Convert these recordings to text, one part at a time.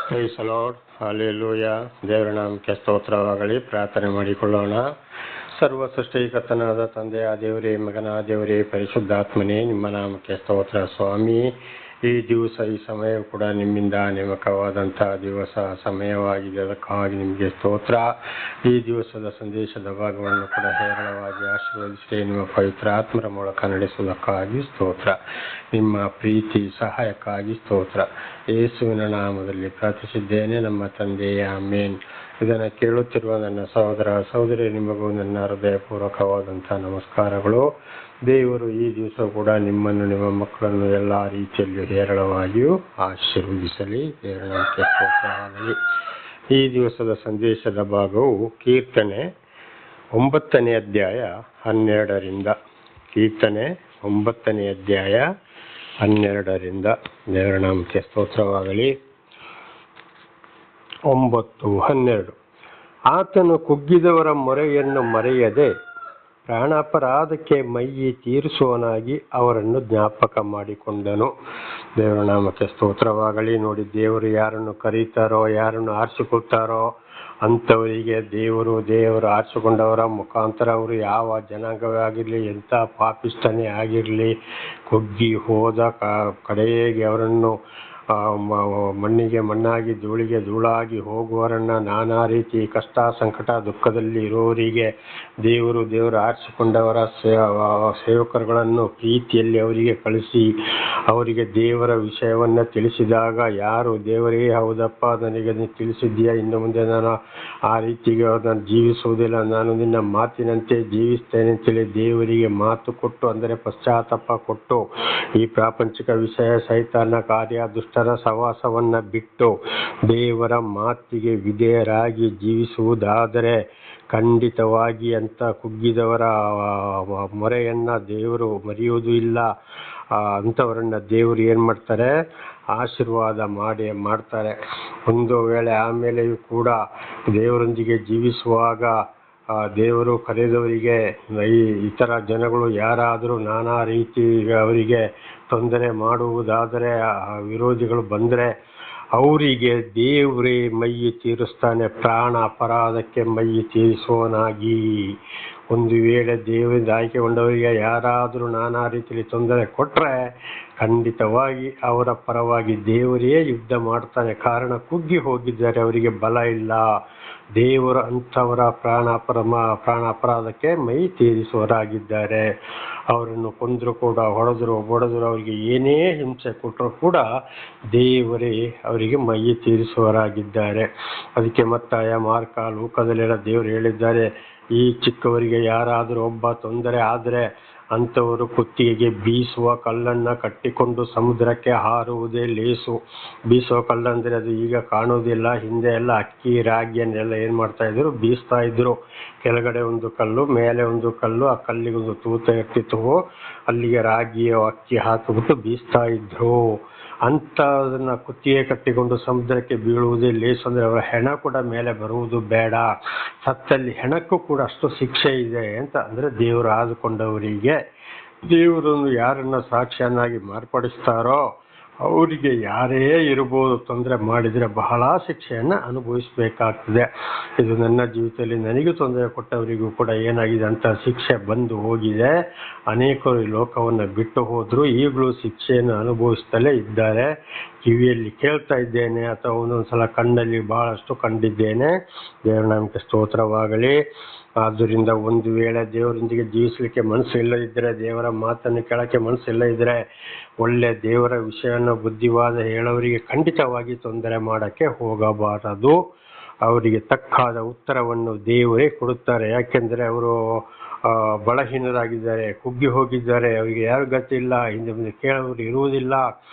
Price the lord, hallelujah. ದೇವರ ನಾಮಕ್ಕೆ ಸ್ತೋತ್ರವಾಗಲಿ. ಪ್ರಾರ್ಥನೆ ಮಾಡಿಕೊಳ್ಳೋಣ. ಸರ್ವ ಸೃಷ್ಟಿಕರ್ತನಾದ ತಂದೆಯ ದೇವರೇ, ಮಗನ ದೇವರೇ, ಪರಿಶುದ್ಧಾತ್ಮನೇ, ನಿಮ್ಮ ನಾಮಕ್ಕೆ ಸ್ತೋತ್ರ ಸ್ವಾಮಿ. ಈ ದಿವಸ, ಈ ಸಮಯ ಕೂಡ ನಿಮ್ಮಿಂದ ನೇಮಕವಾದಂಥ ದಿವಸ ಸಮಯವಾಗಿದೆ. ಅದಕ್ಕಾಗಿ ನಿಮಗೆ ಸ್ತೋತ್ರ. ಈ ದಿವಸದ ಸಂದೇಶದ ಭಾಗವನ್ನು ಕೂಡ ಹೇರಳವಾಗಿ ಆಶೀರ್ವದಿಸಿ ನಿಮ್ಮ ಪವಿತ್ರ ಆತ್ಮರ ಮೂಲಕ ನಡೆಸುವುದಕ್ಕಾಗಿ ಸ್ತೋತ್ರ. ನಿಮ್ಮ ಪ್ರೀತಿ ಸಹಾಯಕ್ಕಾಗಿ ಸ್ತೋತ್ರ. ಯೇಸುವಿನ ನಾಮದಲ್ಲಿ ಪ್ರಾರ್ಥಿಸಿದ್ದೇನೆ ನಮ್ಮ ತಂದೆಯೇ, ಆಮೇನ್. ಇದನ್ನು ಕೇಳುತ್ತಿರುವ ನನ್ನ ಸಹೋದರ ಸಹೋದರಿ, ನಿಮಗೂ ನನ್ನ ಹೃದಯಪೂರ್ವಕವಾದಂಥ ನಮಸ್ಕಾರಗಳು. ದೇವರು ಈ ದಿವಸ ಕೂಡ ನಿಮ್ಮನ್ನು, ನಿಮ್ಮ ಮಕ್ಕಳನ್ನು ಎಲ್ಲ ರೀತಿಯಲ್ಲಿಯೂ ಹೇರಳವಾಗಿಯೂ ಆಶೀರ್ವದಿಸಲಿ. ದೇವರ ನಾಮಕ್ಕೆ ಸ್ತೋತ್ರವಾಗಲಿ. ಈ ದಿವಸದ ಸಂದೇಶದ ಭಾಗವು ಕೀರ್ತನೆ 9ನೇ ಅಧ್ಯಾಯ 12ರಿಂದ. ಕೀರ್ತನೆ 9ನೇ ಅಧ್ಯಾಯ 12ರಿಂದ. ದೇವರ ನಾಮಕ್ಕೆ ಸ್ತೋತ್ರವಾಗಲಿ. 9:12. ಆತನು ಕುಗ್ಗಿದವರ ಮೊರೆಯನ್ನು ಮರೆಯದೆ ಪ್ರಾಣಾಪರಾಧಕ್ಕೆ ಮೈಯಿ ತೀರಿಸುವನಾಗಿ ಅವರನ್ನು ಜ್ಞಾಪಕ ಮಾಡಿಕೊಂಡನು. ದೇವರ ನಾಮಕ್ಕೆ ಸ್ತೋತ್ರವಾಗಲಿ. ನೋಡಿ, ದೇವರು ಯಾರನ್ನು ಕರೀತಾರೋ, ಯಾರನ್ನು ಆರಿಸಿಕೊಳ್ತಾರೋ ಅಂಥವರಿಗೆ ದೇವರು ಆರಿಸಿಕೊಂಡವರ ಮುಖಾಂತರ ಅವರು ಯಾವ ಜನಾಂಗವೇ ಆಗಿರಲಿ, ಎಂಥ ಪಾಪಿಷ್ಟನೇ ಆಗಿರಲಿ, ಕುಗ್ಗಿ ಹೋದ ಕಡೆಗೆ ಅವರನ್ನು ಮಣ್ಣಿಗೆ ಮಣ್ಣಾಗಿ, ಧೂಳಿಗೆ ಧೂಳಾಗಿ ಹೋಗುವವರನ್ನು, ನಾನಾ ರೀತಿ ಕಷ್ಟ ಸಂಕಟ ದುಃಖದಲ್ಲಿ ಇರುವವರಿಗೆ ದೇವರು ಆರಿಸಿಕೊಂಡವರ ಸೇವಕರುಗಳನ್ನು ಪ್ರೀತಿಯಲ್ಲಿ ಅವರಿಗೆ ಕಳಿಸಿ ಅವರಿಗೆ ದೇವರ ವಿಷಯವನ್ನು ತಿಳಿಸಿದಾಗ, ಯಾರು ದೇವರೇ ಹೌದಪ್ಪ, ನನಗೆ ನೀನು ತಿಳಿಸಿದ್ದೀಯಾ, ಇನ್ನು ಮುಂದೆ ನಾನು ಆ ರೀತಿಗೆ ನಾನು ಜೀವಿಸುವುದಿಲ್ಲ, ನಾನು ನಿನ್ನ ಮಾತಿನಂತೆ ಜೀವಿಸ್ತೇನೆ ಅಂತೇಳಿ ದೇವರಿಗೆ ಮಾತು ಕೊಟ್ಟು, ಅಂದರೆ ಪಶ್ಚಾತ್ತಾಪ ಕೊಟ್ಟು, ಈ ಪ್ರಾಪಂಚಿಕ ವಿಷಯ, ಸೈತಾನ ಕಾರ್ಯ, ದುಷ್ಟರ ಸಹವಾಸವನ್ನು ಬಿಟ್ಟು ದೇವರ ಮಾತಿಗೆ ವಿಧೇಯರಾಗಿ ಜೀವಿಸುವುದಾದರೆ ಖಂಡಿತವಾಗಿ ಅಂತ ಕುಗ್ಗಿದವರ ಮೊರೆಯನ್ನು ದೇವರು ಮರೆಯುವುದೂ ಇಲ್ಲ. ಅಂಥವರನ್ನು ದೇವರು ಏನು ಮಾಡ್ತಾರೆ? ಆಶೀರ್ವಾದ ಮಾಡ್ತಾರೆ. ಒಂದು ವೇಳೆ ಆಮೇಲೆಯೂ ಕೂಡ ದೇವರೊಂದಿಗೆ ಜೀವಿಸುವಾಗ ದೇವರು ಕರೆದವರಿಗೆ ಇತರ ಜನಗಳು ಯಾರಾದರೂ ನಾನಾ ರೀತಿ ಅವರಿಗೆ ತೊಂದರೆ ಮಾಡುವುದಾದರೆ, ವಿರೋಧಿಗಳು ಬಂದರೆ ಅವರಿಗೆ ದೇವರೇ ಮೈಯಿ ತೀರಿಸ್ತಾನೆ. ಪ್ರಾಣ ಅಪರಾಧಕ್ಕೆ ಮೈಯಿ ತೀರಿಸುವನಾಗಿ. ಒಂದು ವೇಳೆ ದೇವರಿಂದ ಆಯ್ಕೆಗೊಂಡವರಿಗೆ ಯಾರಾದರೂ ನಾನಾ ರೀತಿಯಲ್ಲಿ ತೊಂದರೆ ಕೊಟ್ಟರೆ ಖಂಡಿತವಾಗಿ ಅವರ ಪರವಾಗಿ ದೇವರೇ ಯುದ್ಧ ಮಾಡ್ತಾನೆ. ಕಾರಣ, ಕುಗ್ಗಿ ಹೋಗಿದ್ದಾರೆ, ಅವರಿಗೆ ಬಲ ಇಲ್ಲ. ದೇವರು ಅಂಥವರ ಪ್ರಾಣ ಅಪರಾಧಕ್ಕೆ ಮೈ ತೀರಿಸುವವರಾಗಿದ್ದಾರೆ. ಅವರನ್ನು ಕೊಂದರೂ ಕೂಡ, ಹೊಡೆದ್ರು ಬಡಿದ್ರು, ಅವರಿಗೆ ಏನೇ ಹಿಂಸೆ ಕೊಟ್ಟರೂ ಕೂಡ ದೇವರೇ ಅವರಿಗೆ ಮೈ ತೀರಿಸುವವರಾಗಿದ್ದಾರೆ. ಅದಕ್ಕೆ ಮತ್ತಾಯ, ಮಾರ್ಕ, ಲೂಕದಲ್ಲೆಲ್ಲ ದೇವರು ಹೇಳಿದ್ದಾರೆ, ಈ ಚಿಕ್ಕವರಿಗೆ ಯಾರಾದರೂ ಒಬ್ಬ ತೊಂದರೆ ಆದರೆ ಅಂಥವರು ಕುತ್ತಿಗೆಗೆ ಬೀಸುವ ಕಲ್ಲನ್ನು ಕಟ್ಟಿಕೊಂಡು ಸಮುದ್ರಕ್ಕೆ ಹಾರುವುದೇ ಲೇಸು. ಬೀಸುವ ಕಲ್ಲಂದರೆ ಅದು ಈಗ ಕಾಣೋದಿಲ್ಲ. ಹಿಂದೆ ಎಲ್ಲ ಅಕ್ಕಿ ರಾಗಿಯನ್ನೆಲ್ಲ ಏನು ಮಾಡ್ತಾ ಇದ್ರು? ಬೀಸ್ತಾ ಇದ್ರು. ಕೆಳಗಡೆ ಒಂದು ಕಲ್ಲು, ಮೇಲೆ ಒಂದು ಕಲ್ಲು, ಆ ಕಲ್ಲಿಗೆ ಒಂದು ತೂತ ಇರ್ತಿತ್ತು, ಅಲ್ಲಿಗೆ ರಾಗಿ ಅಕ್ಕಿ ಹಾಕಿಬಿಟ್ಟು ಬೀಸ್ತಾ ಇದ್ರು. ಅಂಥದನ್ನು ಕುತ್ತಿಗೆ ಕಟ್ಟಿಕೊಂಡು ಸಮುದ್ರಕ್ಕೆ ಬೀಳುವುದೇ ಲೇಸು. ಅಂದರೆ ಅವರ ಹೆಣ ಕೂಡ ಮೇಲೆ ಬರುವುದು ಬೇಡ. ಸತ್ತಲ್ಲಿ ಹೆಣಕ್ಕೂ ಕೂಡ ಅಷ್ಟು ಶಿಕ್ಷೆ ಇದೆ ಅಂತ. ಅಂದರೆ ದೇವರು ಆದುಕೊಂಡವರಿಗೆ ದೇವರನ್ನು ಯಾರನ್ನ ಸಾಕ್ಷಿಯನ್ನಾಗಿ ಮಾರ್ಪಡಿಸ್ತಾರೋ ಅವರಿಗೆ ಯಾರೇ ಇರ್ಬೋದು, ತೊಂದರೆ ಮಾಡಿದರೆ ಬಹಳ ಶಿಕ್ಷೆಯನ್ನು ಅನುಭವಿಸಬೇಕಾಗ್ತದೆ. ಇದು ನನ್ನ ಜೀವಿತದಲ್ಲಿ ನನಗೂ ತೊಂದರೆ ಕೊಟ್ಟವರಿಗೂ ಕೂಡ ಏನಾಗಿದೆ ಅಂತ ಶಿಕ್ಷೆ ಬಂದು ಹೋಗಿದೆ. ಅನೇಕರು ಈ ಲೋಕವನ್ನು ಬಿಟ್ಟು ಹೋದರು, ಈಗಲೂ ಶಿಕ್ಷೆಯನ್ನು ಅನುಭವಿಸ್ತಲೇ ಇದ್ದಾರೆ. ಕಿವಿಯಲ್ಲಿ ಕೇಳ್ತಾ ಇದ್ದೇನೆ ಅಥವಾ ಒಂದೊಂದ್ಸಲ ಕಣ್ಣಲ್ಲಿ ಬಹಳಷ್ಟು ಕಂಡಿದ್ದೇನೆ. ದೇವರ ನಾಮಕ್ಕೆ ಸ್ತೋತ್ರವಾಗಲಿ. ಆದ್ದರಿಂದ ಒಂದು ವೇಳೆ ದೇವರೊಂದಿಗೆ ಜೀವಿಸಲಿಕ್ಕೆ ಮನಸ್ಸು ಇಲ್ಲದಿದ್ದರೆ, ದೇವರ ಮಾತನ್ನು ಕೇಳೋಕ್ಕೆ ಮನಸ್ಸು ಇಲ್ಲದಿದ್ದರೆ, ಒಳ್ಳೆ ದೇವರ ವಿಷಯವನ್ನು ಬುದ್ಧಿವಾದ ಹೇಳೋರಿಗೆ ಖಂಡಿತವಾಗಿ ತೊಂದರೆ ಮಾಡೋಕ್ಕೆ ಹೋಗಬಾರದು. ಅವರಿಗೆ ತಕ್ಕಾದ ಉತ್ತರವನ್ನು ದೇವರೇ ಕೊಡುತ್ತಾರೆ. ಯಾಕೆಂದರೆ ಅವರು ಬಲಹೀನರಾಗಿದ್ದಾರೆ, ಕುಗ್ಗಿ ಹೋಗಿದ್ದಾರೆ, ಅವರಿಗೆ ಯಾರು ಗತಿ ಇಲ್ಲ, ಹಿಂದೆ ಮುಂದೆ ಕೇಳೋರು ಇರುವುದಿಲ್ಲ.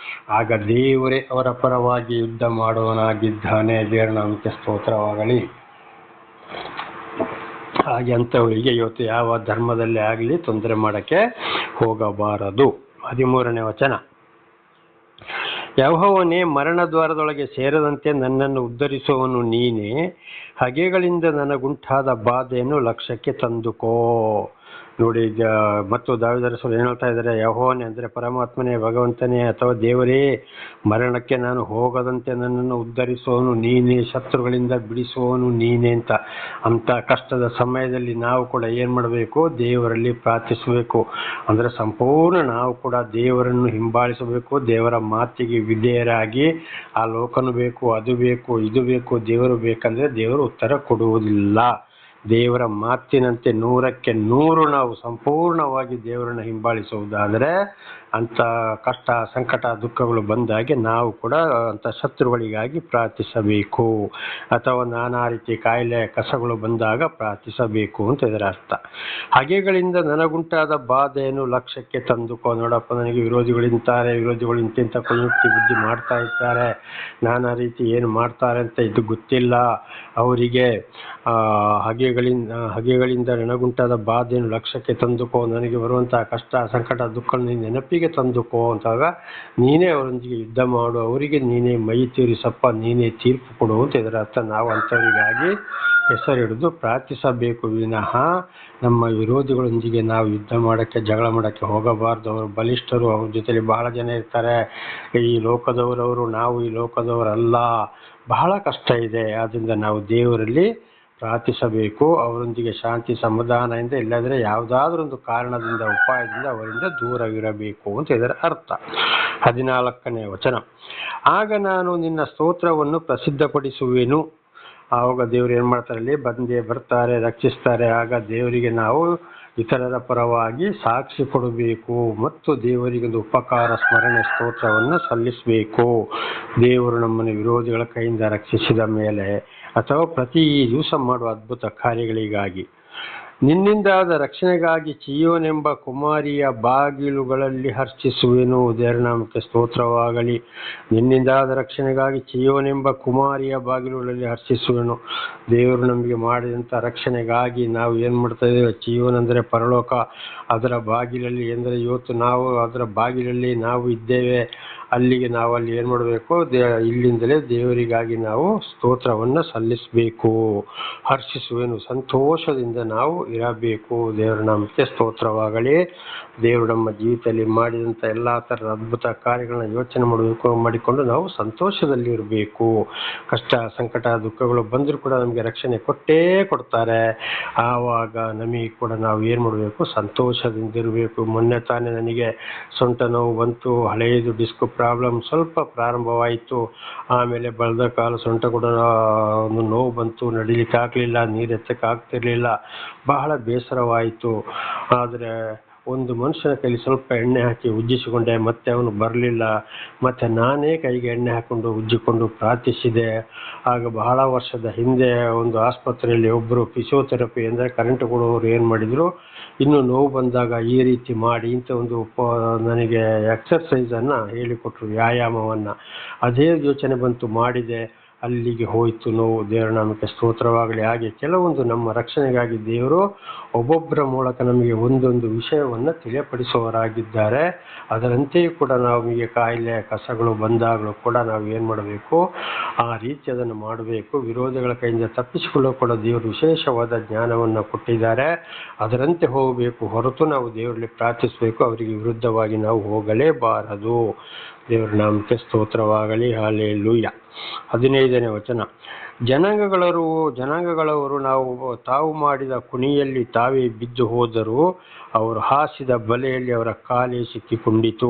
ಆಗ ದೇವರೇ ಅವರ ಪರವಾಗಿ ಯುದ್ಧ ಮಾಡುವನಾಗಿದ್ದಾನೆ. ದೇವರ ನಾಮಕ್ಕೆ ಸ್ತೋತ್ರವಾಗಲಿ. ಹಾಗೆ ಅಂಥವರಿಗೆ ಇವತ್ತು ಯಾವ ಧರ್ಮದಲ್ಲೇ ಆಗಲಿ ತೊಂದರೆ ಮಾಡೋಕ್ಕೆ ಹೋಗಬಾರದು. 13ನೇ ವಚನ. ಯೆಹೋವನೇ, ಮರಣ ದ್ವಾರದೊಳಗೆ ಸೇರದಂತೆ ನನ್ನನ್ನು ಉದ್ಧರಿಸುವವನು ನೀನೇ. ಹಗೆಗಳಿಂದ ನನಗುಂಟಾದ ಬಾಧೆಯನ್ನು ಲಕ್ಷ್ಯಕ್ಕೆ ತಂದುಕೋ. ನೋಡಿ ಮತ್ತು ದಾವಿದರಸರು ಏನು ಹೇಳ್ತಾ ಇದ್ದಾರೆ, ಯೆಹೋವನೇ ಅಂದರೆ ಪರಮಾತ್ಮನೇ, ಭಗವಂತನೇ ಅಥವಾ ದೇವರೇ, ಮರಣಕ್ಕೆ ನಾನು ಹೋಗದಂತೆ ನನ್ನನ್ನು ಉದ್ಧರಿಸುವವನು ನೀನೇ, ಶತ್ರುಗಳಿಂದ ಬಿಡಿಸುವವನು ನೀನೇ ಅಂತ ಕಷ್ಟದ ಸಮಯದಲ್ಲಿ ನಾವು ಕೂಡ ಏನು ಮಾಡಬೇಕು, ದೇವರಲ್ಲಿ ಪ್ರಾರ್ಥಿಸಬೇಕು. ಅಂದರೆ ಸಂಪೂರ್ಣ ನಾವು ಕೂಡ ದೇವರನ್ನು ಹಿಂಬಾಲಿಸಬೇಕು, ದೇವರ ಮಾತಿಗೆ ವಿಧೇಯರಾಗಿ ಆ ಲೋಕನು ಬೇಕು, ಅದು ಬೇಕು, ಇದು ಬೇಕು, ದೇವರು ಬೇಕಂದ್ರೆ ದೇವರು ಉತ್ತರ ಕೊಡುವುದಿಲ್ಲ. ದೇವರ ಮಾತಿನಂತೆ 100ಕ್ಕೆ 100 ನಾವು ಸಂಪೂರ್ಣವಾಗಿ ದೇವರನ್ನು ಹಿಂಬಾಲಿಸುವುದಾದರೆ ಅಂಥ ಕಷ್ಟ ಸಂಕಟ ದುಃಖಗಳು ಬಂದಾಗೆ ನಾವು ಕೂಡ ಅಂಥ ಶತ್ರುಗಳಿಗಾಗಿ ಪ್ರಾರ್ಥಿಸಬೇಕು, ಅಥವಾ ನಾನಾ ರೀತಿ ಕಾಯಿಲೆ ಕಸಗಳು ಬಂದಾಗ ಪ್ರಾರ್ಥಿಸಬೇಕು ಅಂತ ಇದರ ಅರ್ಥ. ಹಗೆಗಳಿಂದ ನನಗುಂಟಾದ ಬಾಧೆಯನ್ನು ಲಕ್ಷ್ಯಕ್ಕೆ ತಂದುಕೋ. ನೋಡಪ್ಪ, ನನಗೆ ವಿರೋಧಿಗಳಿಂತಾರೆ, ವಿರೋಧಿಗಳು ಇಂತಿಂಥ ಕುಯುಕ್ತಿ ಬುದ್ಧಿ ಮಾಡ್ತಾ ಇರ್ತಾರೆ, ನಾನಾ ರೀತಿ ಏನು ಮಾಡ್ತಾರೆ ಅಂತ ಇದು ಗೊತ್ತಿಲ್ಲ ಅವರಿಗೆ. ಹಗೆಗಳಿಂದ ನನಗುಂಟಾದ ಬಾಧೆಯನ್ನು ಲಕ್ಷ್ಯಕ್ಕೆ ತಂದುಕೋ, ನನಗೆ ಬರುವಂತಹ ಕಷ್ಟ ಸಂಕಟ ದುಃಖ ನೆನಪಿಗೆ ತಂದುಕೋ ಅಂತಾಗ ನೀನೇ ಅವರೊಂದಿಗೆ ಯುದ್ಧ ಮಾಡು, ಅವರಿಗೆ ನೀನೇ ಮೈ ತೀರಿಸಪ್ಪ, ನೀನೇ ತೀರ್ಪು ಕೊಡು ಅಂತ ಇದರ ಅರ್ಥ. ನಾವು ಅಂಥವರಿಗಾಗಿ ಹೆಸರಿಡಿದು ಪ್ರಾರ್ಥಿಸಬೇಕು ವಿನಃ ನಮ್ಮ ವಿರೋಧಿಗಳೊಂದಿಗೆ ನಾವು ಯುದ್ಧ ಮಾಡೋಕ್ಕೆ ಜಗಳ ಮಾಡೋಕ್ಕೆ ಹೋಗಬಾರ್ದು. ಅವರು ಬಲಿಷ್ಠರು, ಅವ್ರ ಜೊತೆಲಿ ಬಹಳ ಜನ ಇರ್ತಾರೆ, ಈ ಲೋಕದವರವರು, ನಾವು ಈ ಲೋಕದವರಲ್ಲ, ಬಹಳ ಕಷ್ಟ ಇದೆ. ಆದ್ದರಿಂದ ನಾವು ದೇವರಲ್ಲಿ ಪ್ರಾರ್ಥಿಸಬೇಕು, ಅವರೊಂದಿಗೆ ಶಾಂತಿ ಸಮಾಧಾನದಿಂದ, ಇಲ್ಲದ್ರೆ ಯಾವುದಾದ್ರೂ ಒಂದು ಕಾರಣದಿಂದ ಉಪಾಯದಿಂದ ಅವರಿಂದ ದೂರವಿರಬೇಕು ಅಂತ ಇದರ ಅರ್ಥ. 14ನೇ ವಚನ, ಆಗ ನಾನು ನಿನ್ನ ಸ್ತೋತ್ರವನ್ನು ಪ್ರಸಿದ್ಧಪಡಿಸುವೆನು. ಆವಾಗ ದೇವರು ಏನು ಮಾಡ್ತಾರೆ, ಅಲ್ಲಿ ಬಂದೇ ಬರ್ತಾರೆ, ರಕ್ಷಿಸ್ತಾರೆ. ಆಗ ದೇವರಿಗೆ ನಾವು ಇತರರ ಪರವಾಗಿ ಸಾಕ್ಷಿ ಕೊಡಬೇಕು ಮತ್ತು ದೇವರಿಗೆ ಒಂದು ಉಪಕಾರ ಸ್ಮರಣೆ ಸ್ತೋತ್ರವನ್ನು ಸಲ್ಲಿಸಬೇಕು. ದೇವರು ನಮ್ಮನ್ನು ವಿರೋಧಿಗಳ ಕೈಯಿಂದ ರಕ್ಷಿಸಿದ ಮೇಲೆ ಅಥವಾ ಪ್ರತಿ ದಿವಸ ಮಾಡುವ ಅದ್ಭುತ ಕಾರ್ಯಗಳಿಗಾಗಿ. ನಿನ್ನಿಂದಾದ ರಕ್ಷಣೆಗಾಗಿ ಚೀಯೋನೆಂಬ ಕುಮಾರಿಯ ಬಾಗಿಲುಗಳಲ್ಲಿ ಹರ್ಷಿಸುವೆನು. ದೇವರ ನಾಮಕ್ಕೆ ಸ್ತೋತ್ರವಾಗಲಿ. ನಿನ್ನಿಂದಾದ ರಕ್ಷಣೆಗಾಗಿ ಚೀಯೋನೆಂಬ ಕುಮಾರಿಯ ಬಾಗಿಲುಗಳಲ್ಲಿ ಹರ್ಷಿಸುವೆನು. ದೇವರು ನಮಗೆ ಮಾಡಿದಂಥ ರಕ್ಷಣೆಗಾಗಿ ನಾವು ಏನು ಮಾಡ್ತಾ ಇದ್ದೇವೆ, ಚೀಯೋನ್ ಅಂದರೆ ಪರಲೋಕ, ಅದರ ಬಾಗಿಲಲ್ಲಿ ಅಂದರೆ ಇವತ್ತು ನಾವು ಅದರ ಬಾಗಿಲಲ್ಲಿ ನಾವು ಇದ್ದೇವೆ. ಅಲ್ಲಿಗೆ ನಾವು ಅಲ್ಲಿ ಏನು ಮಾಡಬೇಕು, ಇಲ್ಲಿಂದಲೇ ದೇವರಿಗಾಗಿ ನಾವು ಸ್ತೋತ್ರವನ್ನು ಸಲ್ಲಿಸಬೇಕು. ಹರ್ಷಿಸುವೆನು, ಸಂತೋಷದಿಂದ ನಾವು ಇರಬೇಕು. ದೇವರ ನಾಮಕ್ಕೆ ಸ್ತೋತ್ರವಾಗಲಿ. ದೇವರು ನಮ್ಮ ಜೀವಿತದಲ್ಲಿ ಮಾಡಿದಂಥ ಎಲ್ಲ ಥರದ ಅದ್ಭುತ ಕಾರ್ಯಗಳನ್ನ ಯೋಚನೆ ಮಾಡಿಕೊಂಡು ನಾವು ಸಂತೋಷದಲ್ಲಿ ಇರಬೇಕು. ಕಷ್ಟ ಸಂಕಟ ದುಃಖಗಳು ಬಂದರೂ ಕೂಡ ನಮಗೆ ರಕ್ಷಣೆ ಕೊಟ್ಟೇ ಕೊಡ್ತಾರೆ. ಆವಾಗ ನಮಗೆ ಕೂಡ ನಾವು ಏನು ಮಾಡಬೇಕು, ಸಂತೋಷದಿಂದ ಇರಬೇಕು. ಮೊನ್ನೆ ತಾನೇ ನನಗೆ ಸೊಂಟ ನೋವು ಬಂತು, ಹಳೆಯದು ಡಿಸ್ಕ್ ಪ್ರಾಬ್ಲಮ್ ಸ್ವಲ್ಪ ಪ್ರಾರಂಭವಾಯಿತು. ಆಮೇಲೆ ಬಲದ ಕಾಲು ಸೊಂಟ ಕೂಡ ಒಂದು ನೋವು ಬಂತು, ನಡಿಲಿಕ್ಕೆ ಆಗಲಿಲ್ಲ, ನೀರು ಎತ್ತಕ್ಕೆ ಆಗ್ತಿರ್ಲಿಲ್ಲ, ಬಹಳ ಬೇಸರವಾಯಿತು. ಆದರೆ ಒಂದು ಮನುಷ್ಯನ ಕೈಲಿ ಸ್ವಲ್ಪ ಎಣ್ಣೆ ಹಾಕಿ ಉಜ್ಜಿಸಿಕೊಂಡೆ, ಮತ್ತೆ ಅವನು ಬರಲಿಲ್ಲ. ಮತ್ತು ನಾನೇ ಕೈಗೆ ಎಣ್ಣೆ ಹಾಕ್ಕೊಂಡು ಉಜ್ಜಿಕೊಂಡು ಪ್ರಾರ್ಥಿಸಿದೆ. ಆಗ ಬಹಳ ವರ್ಷದ ಹಿಂದೆ ಒಂದು ಆಸ್ಪತ್ರೆಯಲ್ಲಿ ಒಬ್ಬರು ಫಿಸಿಯೋಥೆರಪಿ ಅಂದರೆ ಕರೆಂಟ್ ಕೊಡೋರು ಏನು ಮಾಡಿದರು, ಇನ್ನು ನೋವು ಬಂದಾಗ ಈ ರೀತಿ ಮಾಡಿ ಇಂಥ ಒಂದು ನನಗೆ ಎಕ್ಸರ್ಸೈಸನ್ನು ಹೇಳಿಕೊಟ್ರು, ವ್ಯಾಯಾಮವನ್ನು. ಅದೇ ಯೋಚನೆ ಬಂತು, ಮಾಡಿದೆ, ಅಲ್ಲಿಗೆ ಹೋಯಿತು ನೋವು. ದೇವರ ನಾಮಕ್ಕೆ ಸ್ತೋತ್ರವಾಗಲಿ. ಹಾಗೆ ಕೆಲವೊಂದು ನಮ್ಮ ರಕ್ಷಣೆಗಾಗಿ ದೇವರು ಒಬ್ಬೊಬ್ಬರ ಮೂಲಕ ನಮಗೆ ಒಂದೊಂದು ವಿಷಯವನ್ನು ತಿಳಿಯಪಡಿಸುವವರಾಗಿದ್ದಾರೆ. ಅದರಂತೆಯೂ ಕೂಡ ನಮಗೆ ಕಾಯಿಲೆ ಕಸಗಳು ಬಂದಾಗಲೂ ಕೂಡ ನಾವು ಏನು ಮಾಡಬೇಕು, ಆ ರೀತಿ ಅದನ್ನು ಮಾಡಬೇಕು. ವಿರೋಧಿಗಳ ಕೈಯಿಂದ ತಪ್ಪಿಸಿಕೊಳ್ಳೋ ಕೂಡ ದೇವರು ವಿಶೇಷವಾದ ಜ್ಞಾನವನ್ನು ಕೊಟ್ಟಿದ್ದಾರೆ. ಅದರಂತೆ ಹೋಗಬೇಕು ಹೊರತು ನಾವು ದೇವರಲ್ಲಿ ಪ್ರಾರ್ಥಿಸಬೇಕು, ಅವರಿಗೆ ವಿರುದ್ಧವಾಗಿ ನಾವು ಹೋಗಲೇಬಾರದು. ದೇವರ ನಾಮಕ್ಕೆ ಸ್ತೋತ್ರವಾಗಲಿ. ಹಲ್ಲೆಲೂಯಾ. 15ನೇ ವಚನ, ಜನಾಂಗಗಳವರು ತಾವು ಮಾಡಿದ ಕುಣಿಯಲ್ಲಿ ತಾವೇ ಬಿದ್ದು ಹೋದರು, ಅವರು ಹಾಸಿದ ಬಲೆಯಲ್ಲಿ ಅವರ ಕಾಲೇ ಸಿಕ್ಕಿಕೊಂಡಿತು.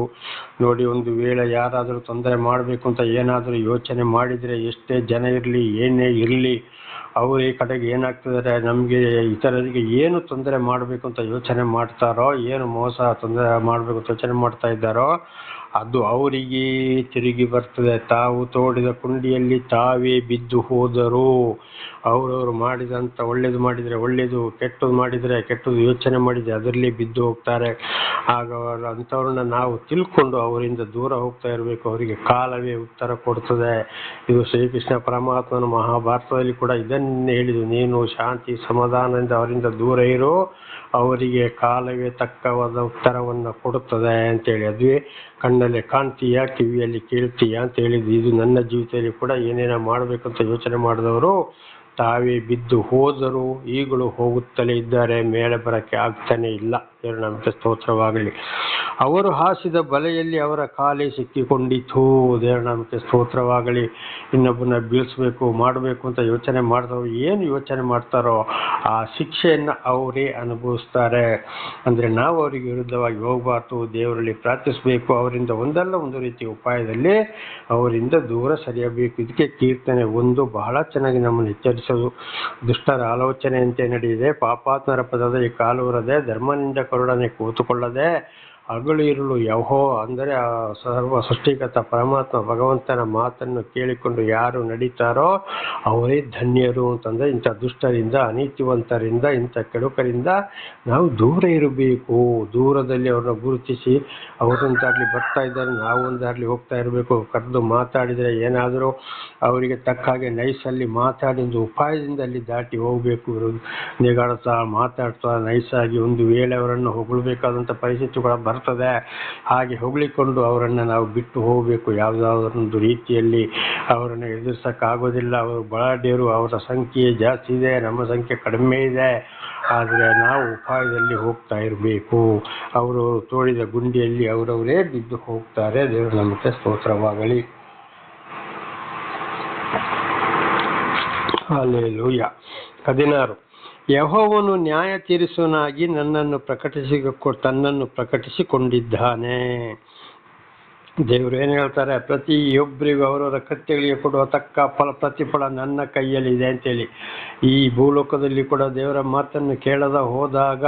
ನೋಡಿ, ಒಂದು ವೇಳೆ ಯಾರಾದರೂ ತೊಂದರೆ ಮಾಡಬೇಕು ಅಂತ ಏನಾದರೂ ಯೋಚನೆ ಮಾಡಿದರೆ, ಎಷ್ಟೇ ಜನ ಇರಲಿ ಏನೇ ಇರಲಿ, ಅವರು ಈ ಕಡೆಗೆ ಏನಾಗ್ತಿದ್ದಾರೆ, ನಮಗೆ ಇತರರಿಗೆ ಏನು ತೊಂದರೆ ಮಾಡಬೇಕು ಅಂತ ಯೋಚನೆ ಮಾಡ್ತಾರೋ, ಏನು ಮೋಸ ತೊಂದರೆ ಮಾಡಬೇಕು ಅಂತ ಯೋಚನೆ ಮಾಡ್ತಾ ಇದ್ದಾರೋ, ಅದು ಅವರಿಗೆ ತಿರುಗಿ ಬರ್ತದೆ. ತಾವು ತೋಡಿದ ಕುಂಡಿಯಲ್ಲಿ ತಾವೇ ಬಿದ್ದು ಹೋದರು. ಅವರವರು ಮಾಡಿದಂಥ ಒಳ್ಳೇದು ಮಾಡಿದರೆ ಒಳ್ಳೇದು, ಕೆಟ್ಟದ್ದು ಮಾಡಿದರೆ ಕೆಟ್ಟದ್ದು ಯೋಚನೆ ಮಾಡಿದರೆ ಅದರಲ್ಲಿ ಬಿದ್ದು ಹೋಗ್ತಾರೆ. ಆಗ ಅಂಥವ್ರನ್ನ ನಾವು ತಿಳ್ಕೊಂಡು ಅವರಿಂದ ದೂರ ಹೋಗ್ತಾ ಇರಬೇಕು. ಅವರಿಗೆ ಕಾಲವೇ ಉತ್ತರ ಕೊಡ್ತದೆ. ಇದು ಶ್ರೀಕೃಷ್ಣ ಪರಮಾತ್ಮನ ಮಹಾಭಾರತದಲ್ಲಿ ಕೂಡ ಇದನ್ನೇ ಹೇಳಿದ್ದು, ನೀನು ಶಾಂತಿ ಸಮಾಧಾನದಿಂದ ಅವರಿಂದ ದೂರ ಇರು, ಅವರಿಗೆ ಕಾಲವೇ ತಕ್ಕವಾದ ಉತ್ತರವನ್ನು ಕೊಡುತ್ತದೆ ಅಂತೇಳಿ. ಅದುವೇ ಕಣ್ಣಲ್ಲಿ ಕಾಣ್ತೀಯಾ, ಕಿವಿಯಲ್ಲಿ ಕೇಳ್ತೀಯಾ ಅಂತ ಹೇಳಿದ್ದು. ಇದು ನನ್ನ ಜೀವಿತದಲ್ಲಿ ಕೂಡ ಏನೇನೋ ಮಾಡಬೇಕಂತ ಯೋಚನೆ ಮಾಡಿದವರು ತಾವೇ ಬಿದ್ದು ಹೋದರೂ ಈಗಲೂ ಹೋಗುತ್ತಲೇ ಇದ್ದಾರೆ, ಮೇಲೆ ಬರಕ್ಕೆ ಆಗ್ತಾನೆ ಇಲ್ಲ. ದೇವರ ನಾಮಕ್ಕೆ ಸ್ತೋತ್ರವಾಗಲಿ. ಅವರು ಹಾಸಿದ ಬಲೆಯಲ್ಲಿ ಅವರ ಕಾಲೇ ಸಿಕ್ಕಿಕೊಂಡಿತು. ದೇವರ ನಾಮಕ್ಕೆ ಸ್ತೋತ್ರವಾಗಲಿ. ಇನ್ನೊಬ್ಬನ ಬೀಳಿಸ್ಬೇಕು ಮಾಡಬೇಕು ಅಂತ ಯೋಚನೆ ಮಾಡ್ತಾರೋ, ಏನು ಯೋಚನೆ ಮಾಡ್ತಾರೋ ಆ ಶಿಕ್ಷೆಯನ್ನು ಅವರೇ ಅನುಭವಿಸ್ತಾರೆ. ಅಂದರೆ ನಾವು ಅವರಿಗೆ ವಿರುದ್ಧವಾಗಿ ಹೋಗಬಾರ್ದು, ದೇವರಲ್ಲಿ ಪ್ರಾರ್ಥಿಸಬೇಕು, ಅವರಿಂದ ಒಂದಲ್ಲ ಒಂದು ರೀತಿಯ ಉಪಾಯದಲ್ಲಿ ಅವರಿಂದ ದೂರ ಸರಿಯಬೇಕು. ಇದಕ್ಕೆ ಕೀರ್ತನೆ 1 ಬಹಳ ಚೆನ್ನಾಗಿ ನಮ್ಮನ್ನು ಎಚ್ಚರಿಸೋದು. ದುಷ್ಟರ ಆಲೋಚನೆಯಂತೆ ನಡೆಯದೆ, ಪಾಪಾತ್ಮರ ಪದದ ಈ ಕಾಲುವರದೆ, ಧರ್ಮನಿಂದಕರೊಡನೆ ಕೂತುಕೊಳ್ಳದೆ, ಹಗಲು ಇರುಳು ಯಹೋ ಅಂದರೆ ಆ ಸರ್ವ ಸೃಷ್ಟಿಕರ್ತ ಪರಮಾತ್ಮ ಭಗವಂತನ ಮಾತನ್ನು ಕೇಳಿಕೊಂಡು ಯಾರು ನಡೀತಾರೋ ಅವರೇ ಧನ್ಯರು ಅಂತಂದರೆ, ಇಂಥ ದುಷ್ಟರಿಂದ, ಅನೀತಿವಂತರಿಂದ, ಇಂಥ ಕೆಡುಕರಿಂದ ನಾವು ದೂರ ಇರಬೇಕು. ದೂರದಲ್ಲಿ ಅವ್ರನ್ನ ಗುರುತಿಸಿ ಅವರೊಂದಾಗಲಿ ಬರ್ತಾ ಇದ್ದಾರೆ, ನಾವು ಒಂದಾಗಲಿ ಹೋಗ್ತಾ ಇರಬೇಕು. ಕರೆದು ಮಾತಾಡಿದರೆ ಏನಾದರೂ ಅವರಿಗೆ ತಕ್ಕ ಹಾಗೆ ನೈಸಲ್ಲಿ ಮಾತಾಡಿ ಒಂದು ಉಪಾಯದಿಂದ ಅಲ್ಲಿ ದಾಟಿ ಹೋಗಬೇಕು. ನೆಗಾಡ್ತಾ ಮಾತಾಡ್ತಾ ನೈಸಾಗಿ ಒಂದು ವೇಳೆ ಅವರನ್ನು ಹೊಗಳಬೇಕಾದಂಥ ಪರಿಸ್ಥಿತಿ ಕೂಡ ಬರ್ತದೆ. ಹಾಗೆ ಹೊಗಳಿಕೊಂಡು ಅವರನ್ನು ನಾವು ಬಿಟ್ಟು ಹೋಗಬೇಕು. ಯಾವುದಾದ್ರೊಂದು ರೀತಿಯಲ್ಲಿ ಅವರನ್ನು ಎದುರಿಸೋಕ್ಕಾಗೋದಿಲ್ಲ. ಅವರು ಬಲಾಢ್ಯರು, ಅವರ ಸಂಖ್ಯೆ ಜಾಸ್ತಿ ಇದೆ, ನಮ್ಮ ಸಂಖ್ಯೆ ಕಡಿಮೆ ಇದೆ. ಆದರೆ ನಾವು ಉಪಾಯದಲ್ಲಿ ಹೋಗ್ತಾ ಇರಬೇಕು. ಅವರು ತೋಡಿದ ಗುಂಡಿಯಲ್ಲಿ ಅವರವರೇ ಬಿದ್ದು ಹೋಗ್ತಾರೆ. ದೇವರ ನಾಮಕ್ಕೆ ಸ್ತೋತ್ರವಾಗಲಿ. ಹಲ್ಲೆಲೂಯ. 16 ಯೆಹೋವನು ನ್ಯಾಯ ತೀರಿಸುವನಾಗಿ ತನ್ನನ್ನು ಪ್ರಕಟಿಸಿಕೊಂಡಿದ್ದಾನೆ. ದೇವರು ಏನು ಹೇಳ್ತಾರೆ? ಪ್ರತಿಯೊಬ್ಬರಿಗೂ ಅವರವರ ಕೃತ್ಯಗಳಿಗೆ ಕೊಡುವ ತಕ್ಕ ಪ್ರತಿಫಲ ನನ್ನ ಕೈಯಲ್ಲಿದೆ ಅಂತೇಳಿ. ಈ ಭೂಲೋಕದಲ್ಲಿ ಕೂಡ ದೇವರ ಮಾತನ್ನು ಕೇಳದ ಹೋದಾಗ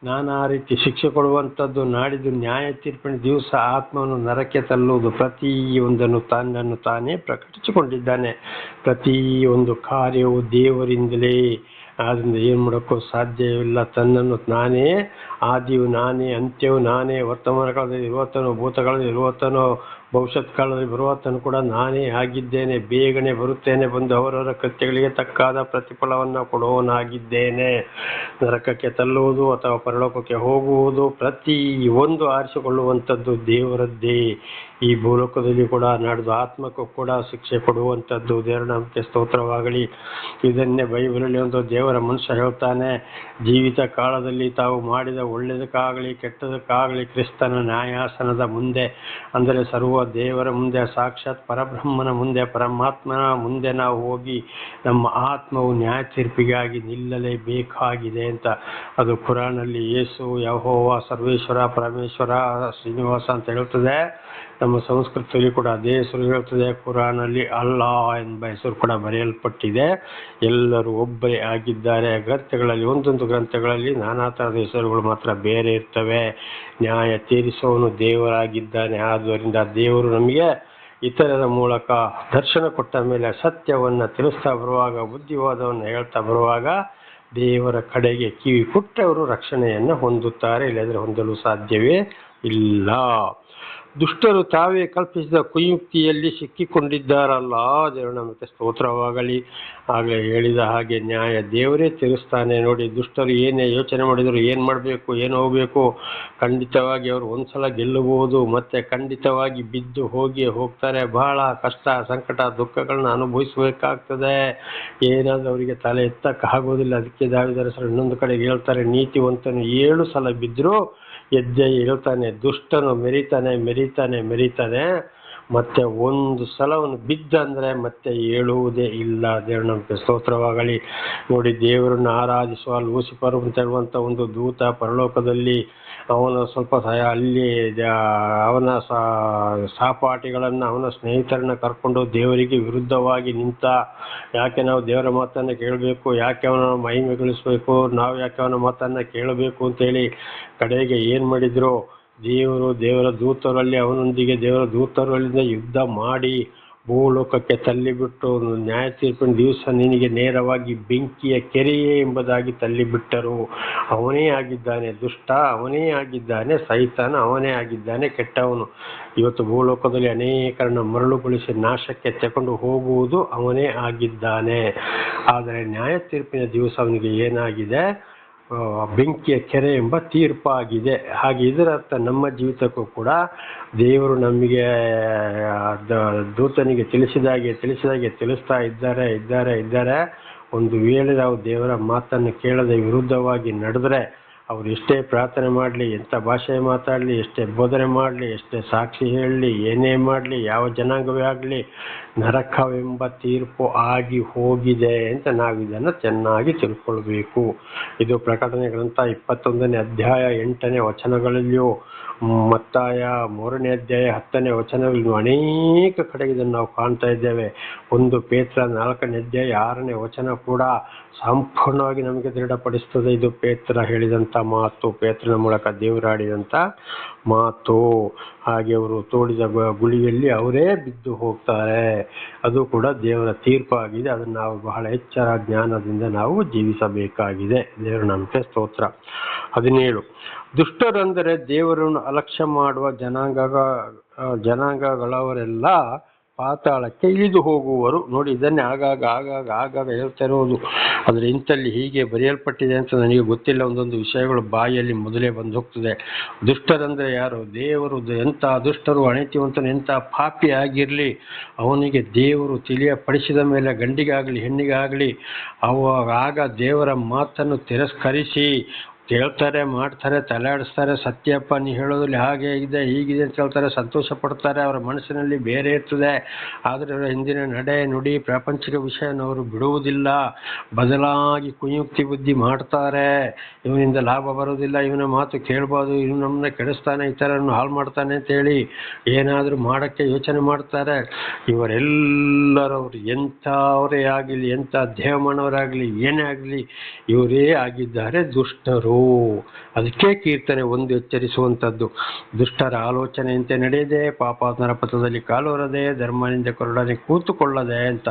ನಾನಾ ರೀತಿ ಶಿಕ್ಷೆ ಕೊಡುವಂಥದ್ದು, ನಾಡಿದ್ದು ನ್ಯಾಯ ತೀರ್ಪಿನ ದಿವಸ ಆತ್ಮವನ್ನು ನರಕ್ಕೆ ತಳ್ಳುವುದು, ಪ್ರತಿಯೊಂದನ್ನು ತನ್ನನ್ನು ತಾನೇ ಪ್ರಕಟಿಸಿಕೊಂಡಿದ್ದಾನೆ. ಪ್ರತಿಯೊಂದು ಕಾರ್ಯವು ದೇವರಿಂದಲೇ. ಆದ್ದರಿಂದ ಏನು ಮಾಡೋಕ್ಕೂ ಸಾಧ್ಯವಿಲ್ಲ. ತನ್ನನ್ನು ನಾನೇ, ಆದಿಯು ನಾನೇ, ಅಂತ್ಯವು ನಾನೇ, ವರ್ತಮಾನ ಕಾಲದಲ್ಲಿ ಇರುವತ್ತನೋ, ಭೂತಕಾಲದಲ್ಲಿ ಇರುವತ್ತನೋ, ಭವಿಷ್ಯತ್ ಕಾಲದಲ್ಲಿ ಬರುವತ್ತನು ಕೂಡ ನಾನೇ ಆಗಿದ್ದೇನೆ. ಬೇಗನೆ ಬರುತ್ತೇನೆ, ಬಂದು ಅವರವರ ಕೃತ್ಯಗಳಿಗೆ ತಕ್ಕಾದ ಪ್ರತಿಫಲವನ್ನು ಕೊಡುವವನಾಗಿದ್ದೇನೆ. ನರಕಕ್ಕೆ ತಳ್ಳುವುದು ಅಥವಾ ಪರಲೋಕಕ್ಕೆ ಹೋಗುವುದು ಪ್ರತಿಯೊಂದು ಆರಿಸಿಕೊಳ್ಳುವಂಥದ್ದು ದೇವರದ್ದೇ. ಈ ಭೂಲೋಕದಲ್ಲಿ ಕೂಡ ನಡೆದು ಆತ್ಮಕ್ಕೂ ಕೂಡ ಶಿಕ್ಷೆ ಕೊಡುವಂಥದ್ದು. ದೇವರ ನಾಮಕ್ಕೆ ಸ್ತೋತ್ರವಾಗಲಿ. ಇದನ್ನೇ ಬೈಬಲಲ್ಲಿ ಒಂದು ದೇವರ ಮನುಷ್ಯ ಹೇಳ್ತಾನೆ, ಜೀವಿತ ಕಾಲದಲ್ಲಿ ತಾವು ಮಾಡಿದ ಒಳ್ಳೆಯದಕ್ಕಾಗಲಿ ಕೆಟ್ಟದಕ್ಕಾಗಲಿ ಕ್ರಿಸ್ತನ ನ್ಯಾಯಾಸನದ ಮುಂದೆ, ಅಂದರೆ ಸರ್ವ ದೇವರ ಮುಂದೆ, ಸಾಕ್ಷಾತ್ ಪರಬ್ರಹ್ಮನ ಮುಂದೆ, ಪರಮಾತ್ಮನ ಮುಂದೆ ನಾವು ಹೋಗಿ ನಮ್ಮ ಆತ್ಮವು ನ್ಯಾಯ ತೀರ್ಪಿಗಾಗಿ ನಿಲ್ಲಲೇಬೇಕಾಗಿದೆ ಅಂತ. ಅದು ಕುರಾನಲ್ಲಿ ಯೇಸು, ಯೆಹೋವ, ಸರ್ವೇಶ್ವರ, ಪರಮೇಶ್ವರ, ಶ್ರೀನಿವಾಸ ಅಂತ ಹೇಳ್ತದೆ. ನಮ್ಮ ಸಂಸ್ಕೃತಿಯಲ್ಲಿ ಕೂಡ ಅದೇ ಹೆಸರು ಹೇಳ್ತದೆ. ಕುರಾನಲ್ಲಿ ಅಲ್ಲಾ ಎಂಬ ಹೆಸರು ಕೂಡ ಬರೆಯಲ್ಪಟ್ಟಿದೆ. ಎಲ್ಲರೂ ಒಬ್ಬರೇ ಆಗಿದ್ದಾರೆ. ಗ್ರಂಥಗಳಲ್ಲಿ, ಒಂದೊಂದು ಗ್ರಂಥಗಳಲ್ಲಿ ನಾನಾ ಥರದ ಹೆಸರುಗಳು ಮಾತ್ರ ಬೇರೆ ಇರ್ತವೆ. ನ್ಯಾಯ ತೀರಿಸುವವನು ದೇವರಾಗಿದ್ದಾನೆ. ಆದ್ದರಿಂದ ದೇವರು ನಮಗೆ ಇತರರ ಮೂಲಕ ದರ್ಶನ ಕೊಟ್ಟ ಮೇಲೆ ಸತ್ಯವನ್ನು ತಿಳಿಸ್ತಾ ಬರುವಾಗ, ಬುದ್ಧಿವಾದವನ್ನು ಹೇಳ್ತಾ ಬರುವಾಗ ದೇವರ ಕಡೆಗೆ ಕಿವಿ ಕೊಟ್ಟವರು ರಕ್ಷಣೆಯನ್ನು ಹೊಂದುತ್ತಾರೆ. ಇಲ್ಲದ್ರೆ ಹೊಂದಲು ಸಾಧ್ಯವೇ ಇಲ್ಲ. ದುಷ್ಟರು ತಾವೇ ಕಲ್ಪಿಸಿದ ಕುಯುಕ್ತಿಯಲ್ಲಿ ಸಿಕ್ಕಿಕೊಂಡಿದ್ದಾರಲ್ಲ. ದೇವರ ನಾಮಕ್ಕೆ ಸ್ತೋತ್ರವಾಗಲಿ. ಆಗಲೇ ಹೇಳಿದ ಹಾಗೆ ನ್ಯಾಯ ದೇವರೇ ತೀರಿಸ್ತಾನೆ. ನೋಡಿ, ದುಷ್ಟರು ಏನೇ ಯೋಚನೆ ಮಾಡಿದ್ರು, ಏನು ಮಾಡಬೇಕು, ಏನು ಹೋಗಬೇಕು, ಖಂಡಿತವಾಗಿ ಅವರು ಒಂದ್ಸಲ ಗೆಲ್ಲಬಹುದು, ಮತ್ತೆ ಖಂಡಿತವಾಗಿ ಬಿದ್ದು ಹೋಗ್ತಾರೆ. ಬಹಳ ಕಷ್ಟ, ಸಂಕಟ, ದುಃಖಗಳನ್ನ ಅನುಭವಿಸಬೇಕಾಗ್ತದೆ. ಏನಾದರೂ ಅವರಿಗೆ ತಲೆ ಎತ್ತಕ್ಕಾಗೋದಿಲ್ಲ. ಅದಕ್ಕೆ ದಾವೀದರ ಇನ್ನೊಂದು ಕಡೆಗೆ ಹೇಳ್ತಾರೆ, ನೀತಿವಂತನು 7 ಸಲ ಬಿದ್ದರೂ ಎದ್ದೆ ಹೇಳ್ತಾನೆ, ದುಷ್ಟನು ಮೆರೀತಾನೆ, ಮತ್ತೆ ಒಂದು ಸಲ ಅವನು ಬಿದ್ದ ಅಂದರೆ ಮತ್ತೆ ಏಳುವುದೇ ಇಲ್ಲ. ದೇವರ ನಾಮಕ್ಕೆ ಸ್ತೋತ್ರವಾಗಲಿ. ನೋಡಿ, ದೇವರನ್ನು ಆರಾಧಿಸುವ ಲೂಸಿಫರ್ ಅಂತ ಹೇಳುವಂಥ ಒಂದು ದೂತ ಪರಲೋಕದಲ್ಲಿ ಅವನ ಸ್ವಲ್ಪ ಅಲ್ಲಿ ಅವನ ಸಹಪಾಠಿಗಳನ್ನು, ಅವನ ಸ್ನೇಹಿತರನ್ನ ಕರ್ಕೊಂಡು ದೇವರಿಗೆ ವಿರುದ್ಧವಾಗಿ ನಿಂತ. ಯಾಕೆ ನಾವು ದೇವರ ಮಾತನ್ನು ಕೇಳಬೇಕು, ಯಾಕೆ ಅವನ ಮಹಿಮೆಗೊಳಿಸಬೇಕು, ನಾವು ಯಾಕೆ ಅವನ ಮಾತನ್ನು ಕೇಳಬೇಕು ಅಂತೇಳಿ ಕಡೆಗೆ ಏನು ಮಾಡಿದ್ರು, ದೇವರ ದೂತರಲ್ಲಿ ಅವನೊಂದಿಗೆ ದೇವರ ದೂತರಲ್ಲಿಂದ ಯುದ್ಧ ಮಾಡಿ ಭೂಲೋಕಕ್ಕೆ ತಳ್ಳಿಬಿಟ್ಟು ನ್ಯಾಯ ತೀರ್ಪಿನ ದಿವಸ ನಿನಗೆ ನೇರವಾಗಿ ಬೆಂಕಿಯ ಕೆರೆಯೇ ಎಂಬುದಾಗಿ ತಳ್ಳಿಬಿಟ್ಟರು. ಅವನೇ ಆಗಿದ್ದಾನೆ ದುಷ್ಟ, ಅವನೇ ಆಗಿದ್ದಾನೆ ಸೈತಾನ, ಅವನೇ ಆಗಿದ್ದಾನೆ ಕೆಟ್ಟವನು. ಇವತ್ತು ಭೂಲೋಕದಲ್ಲಿ ಅನೇಕರನ್ನು ಮರಳುಗೊಳಿಸಿ ನಾಶಕ್ಕೆ ತಗೊಂಡು ಹೋಗುವುದು ಅವನೇ ಆಗಿದ್ದಾನೆ. ಆದರೆ ನ್ಯಾಯ ತೀರ್ಪಿನ ದಿವಸ ಅವನಿಗೆ ಏನಾಗಿದೆ? ಬೆಂಕಿಯ ಕೆರೆ ಎಂಬ ತೀರ್ಪಾಗಿದೆ. ಹಾಗೆ ಇದರ ಅರ್ಥ ನಮ್ಮ ಜೀವಿತಕ್ಕೂ ಕೂಡ ದೇವರು ನಮಗೆ ದೂತನಿಗೆ ತಿಳಿಸಿದಾಗೆ ತಿಳಿಸ್ತಾ ಇದ್ದಾರೆ. ಒಂದು ವೇಳೆ ನಾವು ದೇವರ ಮಾತನ್ನು ಕೇಳದೆ ವಿರುದ್ಧವಾಗಿ ನಡೆದ್ರೆ ಅವರು ಎಷ್ಟೇ ಪ್ರಾರ್ಥನೆ ಮಾಡಲಿ, ಎಂಥ ಭಾಷೆ ಮಾತಾಡಲಿ, ಎಷ್ಟೇ ಬೋಧನೆ ಮಾಡಲಿ, ಎಷ್ಟೇ ಸಾಕ್ಷಿ ಹೇಳಲಿ, ಏನೇ ಮಾಡಲಿ, ಯಾವ ಜನಾಂಗವೇ ಆಗಲಿ, ನರಕವೆಂಬ ತೀರ್ಪು ಆಗಿ ಹೋಗಿದೆ ಅಂತ ನಾವು ಇದನ್ನು ಚೆನ್ನಾಗಿ ತಿಳ್ಕೊಳ್ಬೇಕು. ಇದು ಪ್ರಕಟಣೆ ಗ್ರಂಥ 21ನೇ ಅಧ್ಯಾಯ 8ನೇ ವಚನಗಳಲ್ಲಿಯೂ, ಮತ್ತಾಯ 3ನೇ ಅಧ್ಯಾಯ 10ನೇ ವಚನಗಳಲ್ಲಿಯೂ ಅನೇಕ ಕಡೆ ಇದನ್ನು ನಾವು ಕಾಣ್ತಾ ಇದ್ದೇವೆ. 1 ಪೇತ್ರ 4ನೇ ಅಧ್ಯಾಯ 6ನೇ ವಚನ ಕೂಡ ಸಂಪೂರ್ಣವಾಗಿ ನಮಗೆ ದೃಢಪಡಿಸ್ತದೆ. ಇದು ಪೇತ್ರ ಹೇಳಿದಂಥ ಮಾತು, ಪೇತ್ರನ ಮೂಲಕ ದೇವರಾಡಿದಂಥ ಮಾತು. ಹಾಗೆ ಅವರು ತೋಡಿದ ಗುಳಿಯಲ್ಲಿ ಅವರೇ ಬಿದ್ದು ಹೋಗ್ತಾರೆ. ಅದು ಕೂಡ ದೇವರ ತೀರ್ಪಾಗಿದೆ. ಅದನ್ನು ನಾವು ಬಹಳ ಎಚ್ಚರ ಜ್ಞಾನದಿಂದ ನಾವು ಜೀವಿಸಬೇಕಾಗಿದೆ. ದೇವರ ನಾಮಕ್ಕೆ ಸ್ತೋತ್ರ. 17 ದುಷ್ಟರೆಂದರೆ ದೇವರನ್ನು ಅಲಕ್ಷ್ಯ ಮಾಡುವ ಜನಾಂಗಗಳವರೆಲ್ಲ ಪಾತಾಳಕ್ಕೆ ಇಳಿದು ಹೋಗುವರು. ನೋಡಿ, ಇದನ್ನೇ ಆಗಾಗ ಹೇಳ್ತಾ ಇರೋದು. ಆದರೆ ಇಂಥಲ್ಲಿ ಹೀಗೆ ಬರೆಯಲ್ಪಟ್ಟಿದೆ ಅಂತ ನನಗೆ ಗೊತ್ತಿಲ್ಲ. ಒಂದೊಂದು ವಿಷಯಗಳು ಬಾಯಲ್ಲಿ ಮೊದಲೇ ಬಂದು ಹೋಗ್ತದೆ. ದುಷ್ಟರಂದರೆ ಯಾರು? ದೇವರು ಎಂಥ ದುಷ್ಟರು, ಅನೀತಿವಂತನು ಎಂಥ ಪಾಪಿ ಆಗಿರಲಿ, ಅವನಿಗೆ ದೇವರು ತಿಳಿಯಪಡಿಸಿದ ಮೇಲೆ ಗಂಡಿಗಾಗಲಿ ಹೆಣ್ಣಿಗಾಗಲಿ ಆಗ ದೇವರ ಮಾತನ್ನು ತಿರಸ್ಕರಿಸಿ ಕೇಳ್ತಾರೆ, ಮಾಡ್ತಾರೆ, ತಲೆ ಆಡಿಸ್ತಾರೆ. ಸತ್ಯಪ್ಪ ನೀ ಹೇಳೋದ್ರಲ್ಲಿ ಹಾಗೆ ಇದೆ ಹೀಗಿದೆ ಅಂತ ಹೇಳ್ತಾರೆ, ಸಂತೋಷ ಪಡ್ತಾರೆ. ಅವರ ಮನಸ್ಸಿನಲ್ಲಿ ಬೇರೆ ಇರ್ತದೆ. ಆದರೆ ಅವರ ಹಿಂದಿನ ನಡೆ ನುಡಿ ಪ್ರಾಪಂಚಿಕ ವಿಷಯನವರು ಬಿಡುವುದಿಲ್ಲ. ಬದಲಾಗಿ ಕುಯುಕ್ತಿ ಬುದ್ಧಿ ಮಾಡ್ತಾರೆ. ಇವನಿಂದ ಲಾಭ ಬರೋದಿಲ್ಲ, ಇವನ ಮಾತು ಕೇಳ್ಬೋದು, ಇವನು ನಮ್ಮನ್ನ ಕೆಡಿಸ್ತಾನೆ, ಈ ಥರನ್ನು ಹಾಳು ಮಾಡ್ತಾನೆ ಅಂತೇಳಿ ಏನಾದರೂ ಮಾಡೋಕ್ಕೆ ಯೋಚನೆ ಮಾಡ್ತಾರೆ. ಇವರೆಲ್ಲರವರು ಎಂಥವರೇ ಆಗಲಿ, ಎಂಥ ದೇವಮಾನವರಾಗಲಿ, ಏನೇ ಆಗಲಿ, ಇವರೇ ಆಗಿದ್ದಾರೆ ದುಷ್ಟರು. ಅದಕ್ಕೆ ಕೀರ್ತನೆ 1 ಎಚ್ಚರಿಸುವಂಥದ್ದು. ದುಷ್ಟರ ಆಲೋಚನೆಯಂತೆ ನಡೆಯದೆ, ಪಾಪಾತ್ಮರ ಪಥದಲ್ಲಿ ಕಾಲುವರದೆ, ಧರ್ಮನಿಂದಕರೊಡನೆ ಕೂತುಕೊಳ್ಳದೆ ಅಂತ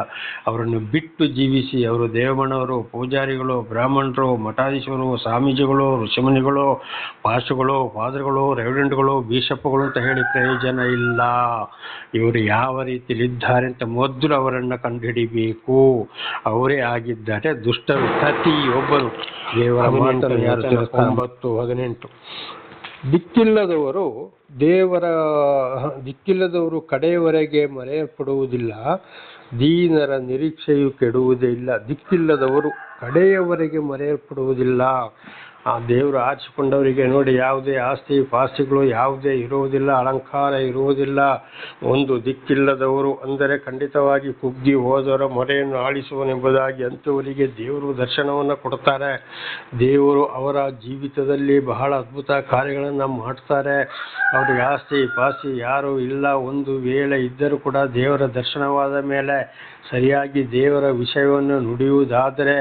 ಅವರನ್ನು ಬಿಟ್ಟು ಜೀವಿಸಿ. ಅವರು ದೇವಮಣವರು, ಪೂಜಾರಿಗಳು, ಬ್ರಾಹ್ಮಣರು, ಮಠಾಧೀಶರು, ಸ್ವಾಮೀಜಿಗಳು, ಋಷಿಮುನಿಗಳು, ಪಾಸ್ಟರ್ಗಳು, ಫಾದರ್ಗಳು, ರೆವರೆಂಡ್ಗಳು, ಬಿಷಪ್ಗಳು ಅಂತ ಹೇಳಿ ಪ್ರಯೋಜನ ಇಲ್ಲ. ಇವರು ಯಾವ ರೀತಿಯಲ್ಲಿದ್ದಾರೆ ಅಂತ ಮೊದಲು ಅವರನ್ನು ಕಂಡುಹಿಡಿಬೇಕು. ಅವರೇ ಆಗಿದ್ದಾರೆ ದುಷ್ಟರು. ಪ್ರತಿಯೊಬ್ಬರು ದೇವರ ಮಾತನ್ನು 9:18 ದಿಕ್ಕಿಲ್ಲದವರು ಕಡೆಯವರೆಗೆ ಮರೆಯಲ್ಪಡುವುದಿಲ್ಲ, ದೀನರ ನಿರೀಕ್ಷೆಯು ಕೆಡುವುದೇ ಇಲ್ಲ. ದಿಕ್ಕಿಲ್ಲದವರು ಕಡೆಯವರೆಗೆ ಮರೆಯಲ್ಪಡುವುದಿಲ್ಲ. ಆ ದೇವರು ಆರಿಸಿಕೊಂಡವರಿಗೆ ನೋಡಿ, ಯಾವುದೇ ಆಸ್ತಿ ಪಾಸ್ತಿಗಳು ಯಾವುದೇ ಇರುವುದಿಲ್ಲ, ಅಲಂಕಾರ ಇರುವುದಿಲ್ಲ. ಒಂದು ದಿಕ್ಕಿಲ್ಲದವರು ಅಂದರೆ ಖಂಡಿತವಾಗಿ ಕುಗ್ಗಿ ಹೋದವರ ಮೊರೆಯನ್ನು ಆಳಿಸುವನೆಂಬುದಾಗಿ ಅಂಥವರಿಗೆ ದೇವರು ದರ್ಶನವನ್ನು ಕೊಡ್ತಾರೆ. ದೇವರು ಅವರ ಜೀವಿತದಲ್ಲಿ ಬಹಳ ಅದ್ಭುತ ಕಾರ್ಯಗಳನ್ನು ಮಾಡ್ತಾರೆ. ಅವ್ರಿಗೆ ಆಸ್ತಿ ಪಾಸ್ತಿ ಯಾರೂ ಇಲ್ಲ. ಒಂದು ವೇಳೆ ಇದ್ದರೂ ಕೂಡ ದೇವರ ದರ್ಶನವಾದ ಮೇಲೆ ಸರಿಯಾಗಿ ದೇವರ ವಿಷಯವನ್ನು ನುಡಿಯುವುದಾದರೆ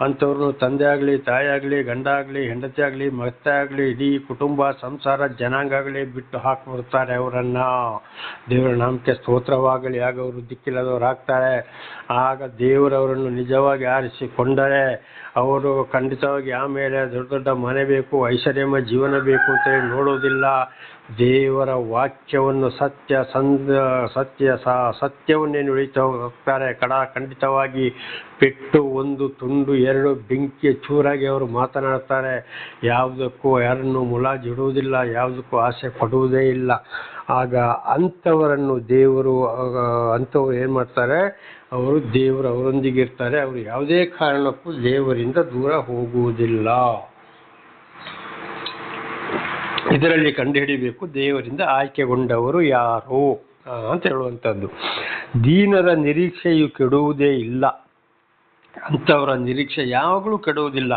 ಅಂಥವ್ರನ್ನು ತಂದೆ ಆಗಲಿ, ತಾಯಿ ಆಗಲಿ, ಗಂಡ ಆಗಲಿ, ಹೆಂಡತಿ ಆಗಲಿ, ಮತ್ತೆ ಆಗಲಿ, ಇಡೀ ಕುಟುಂಬ ಸಂಸಾರ ಜನಾಂಗ ಆಗಲಿ ಬಿಟ್ಟು ಹಾಕಿಬಿಡ್ತಾರೆ ಅವರನ್ನು. ದೇವರ ನಾಮಕ್ಕೆ ಸ್ತೋತ್ರವಾಗಲಿ. ಆಗ ಅವರು ದಿಕ್ಕಿಲ್ಲದವರು ಆಗ್ತಾರೆ. ಆಗ ದೇವರವರನ್ನು ನಿಜವಾಗಿ ಆರಿಸಿಕೊಂಡರೆ ಅವರು ಖಂಡಿತವಾಗಿ ಆಮೇಲೆ ದೊಡ್ಡ ದೊಡ್ಡ ಮನೆ ಬೇಕು, ಐಶ್ವರ್ಯಮಯ ಜೀವನ ಬೇಕು ಅಂತೇಳಿ ನೋಡೋದಿಲ್ಲ. ದೇವರ ವಾಕ್ಯವನ್ನು ಸತ್ಯವನ್ನೇ ನುಡಿತಾ ಹೋಗ್ತಾರೆ. ಖಂಡಿತವಾಗಿ ಪೆಟ್ಟು 1 ತುಂಡು 2 ಬೆಂಕಿಯ ಚೂರಾಗಿ ಅವರು ಮಾತನಾಡ್ತಾರೆ. ಯಾವುದಕ್ಕೂ ಯಾರನ್ನು ಮುಲಾಜಿಡುವುದಿಲ್ಲ, ಯಾವುದಕ್ಕೂ ಆಸೆ ಪಡುವುದೇ ಇಲ್ಲ. ಆಗ ಅಂಥವರನ್ನು ಅಂಥವ್ರು ಏನು ಮಾಡ್ತಾರೆ? ದೇವರು ಅವರೊಂದಿಗೆ ಇರ್ತಾರೆ. ಅವರು ಯಾವುದೇ ಕಾರಣಕ್ಕೂ ದೇವರಿಂದ ದೂರ ಹೋಗುವುದಿಲ್ಲ. ಇದರಲ್ಲಿ ಕಂಡುಹಿಡಿಬೇಕು ದೇವರಿಂದ ಆಯ್ಕೆಗೊಂಡವರು ಯಾರು ಅಂತ ಹೇಳುವಂಥದ್ದು. ದೀನರ ನಿರೀಕ್ಷೆಯು ಕೆಡುವುದೇ ಇಲ್ಲ. ಅಂಥವರ ನಿರೀಕ್ಷೆ ಯಾವಾಗಲೂ ಕೆಡುವುದಿಲ್ಲ.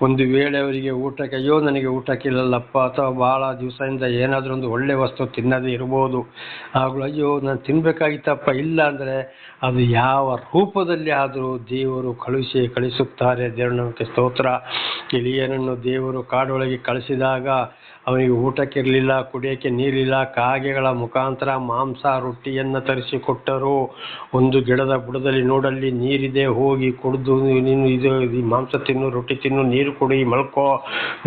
ಒಂದು ವೇಳೆ ಅವರಿಗೆ ಊಟಕ್ಕೆ ಅಯ್ಯೋ ನನಗೆ ಊಟಕ್ಕಿಲ್ಲಲ್ಲಪ್ಪ, ಅಥವಾ ಭಾಳ ದಿವಸದಿಂದ ಏನಾದರೂ ಒಂದು ಒಳ್ಳೆ ವಸ್ತು ತಿನ್ನದೇ ಇರ್ಬೋದು, ಆಗಲೂ ಅಯ್ಯೋ ನಾನು ತಿನ್ನಬೇಕಾಗಿತ್ತಪ್ಪ, ಇಲ್ಲ ಅಂದರೆ ಅದು ಯಾವ ರೂಪದಲ್ಲಿ ಆದರೂ ದೇವರು ಕಳಿಸುತ್ತಾರೆ. ದೇವರ ನಾಮಕ್ಕೆ ಸ್ತೋತ್ರ. ಎಲೀಯನನ್ನು ದೇವರು ಕಾಡೊಳಗೆ ಕಳಿಸಿದಾಗ ಅವನಿಗೆ ಊಟಕ್ಕಿರಲಿಲ್ಲ, ಕುಡಿಯೋಕ್ಕೆ ನೀರಿಲ್ಲ. ಕಾಗೆಗಳ ಮುಖಾಂತರ ಮಾಂಸ ರೊಟ್ಟಿಯನ್ನು ತರಿಸಿಕೊಟ್ಟರು. ಒಂದು ಗಿಡದ ಬುಡದಲ್ಲಿ ನೋಡಲ್ಲಿ ನೀರಿದೆ, ಹೋಗಿ ಕುಡಿದು ನೀನು ಈ ಮಾಂಸ ತಿನ್ನು, ರೊಟ್ಟಿ ತಿನ್ನು, ನೀರು ಕುಡಿ, ಮಲ್ಕೋ,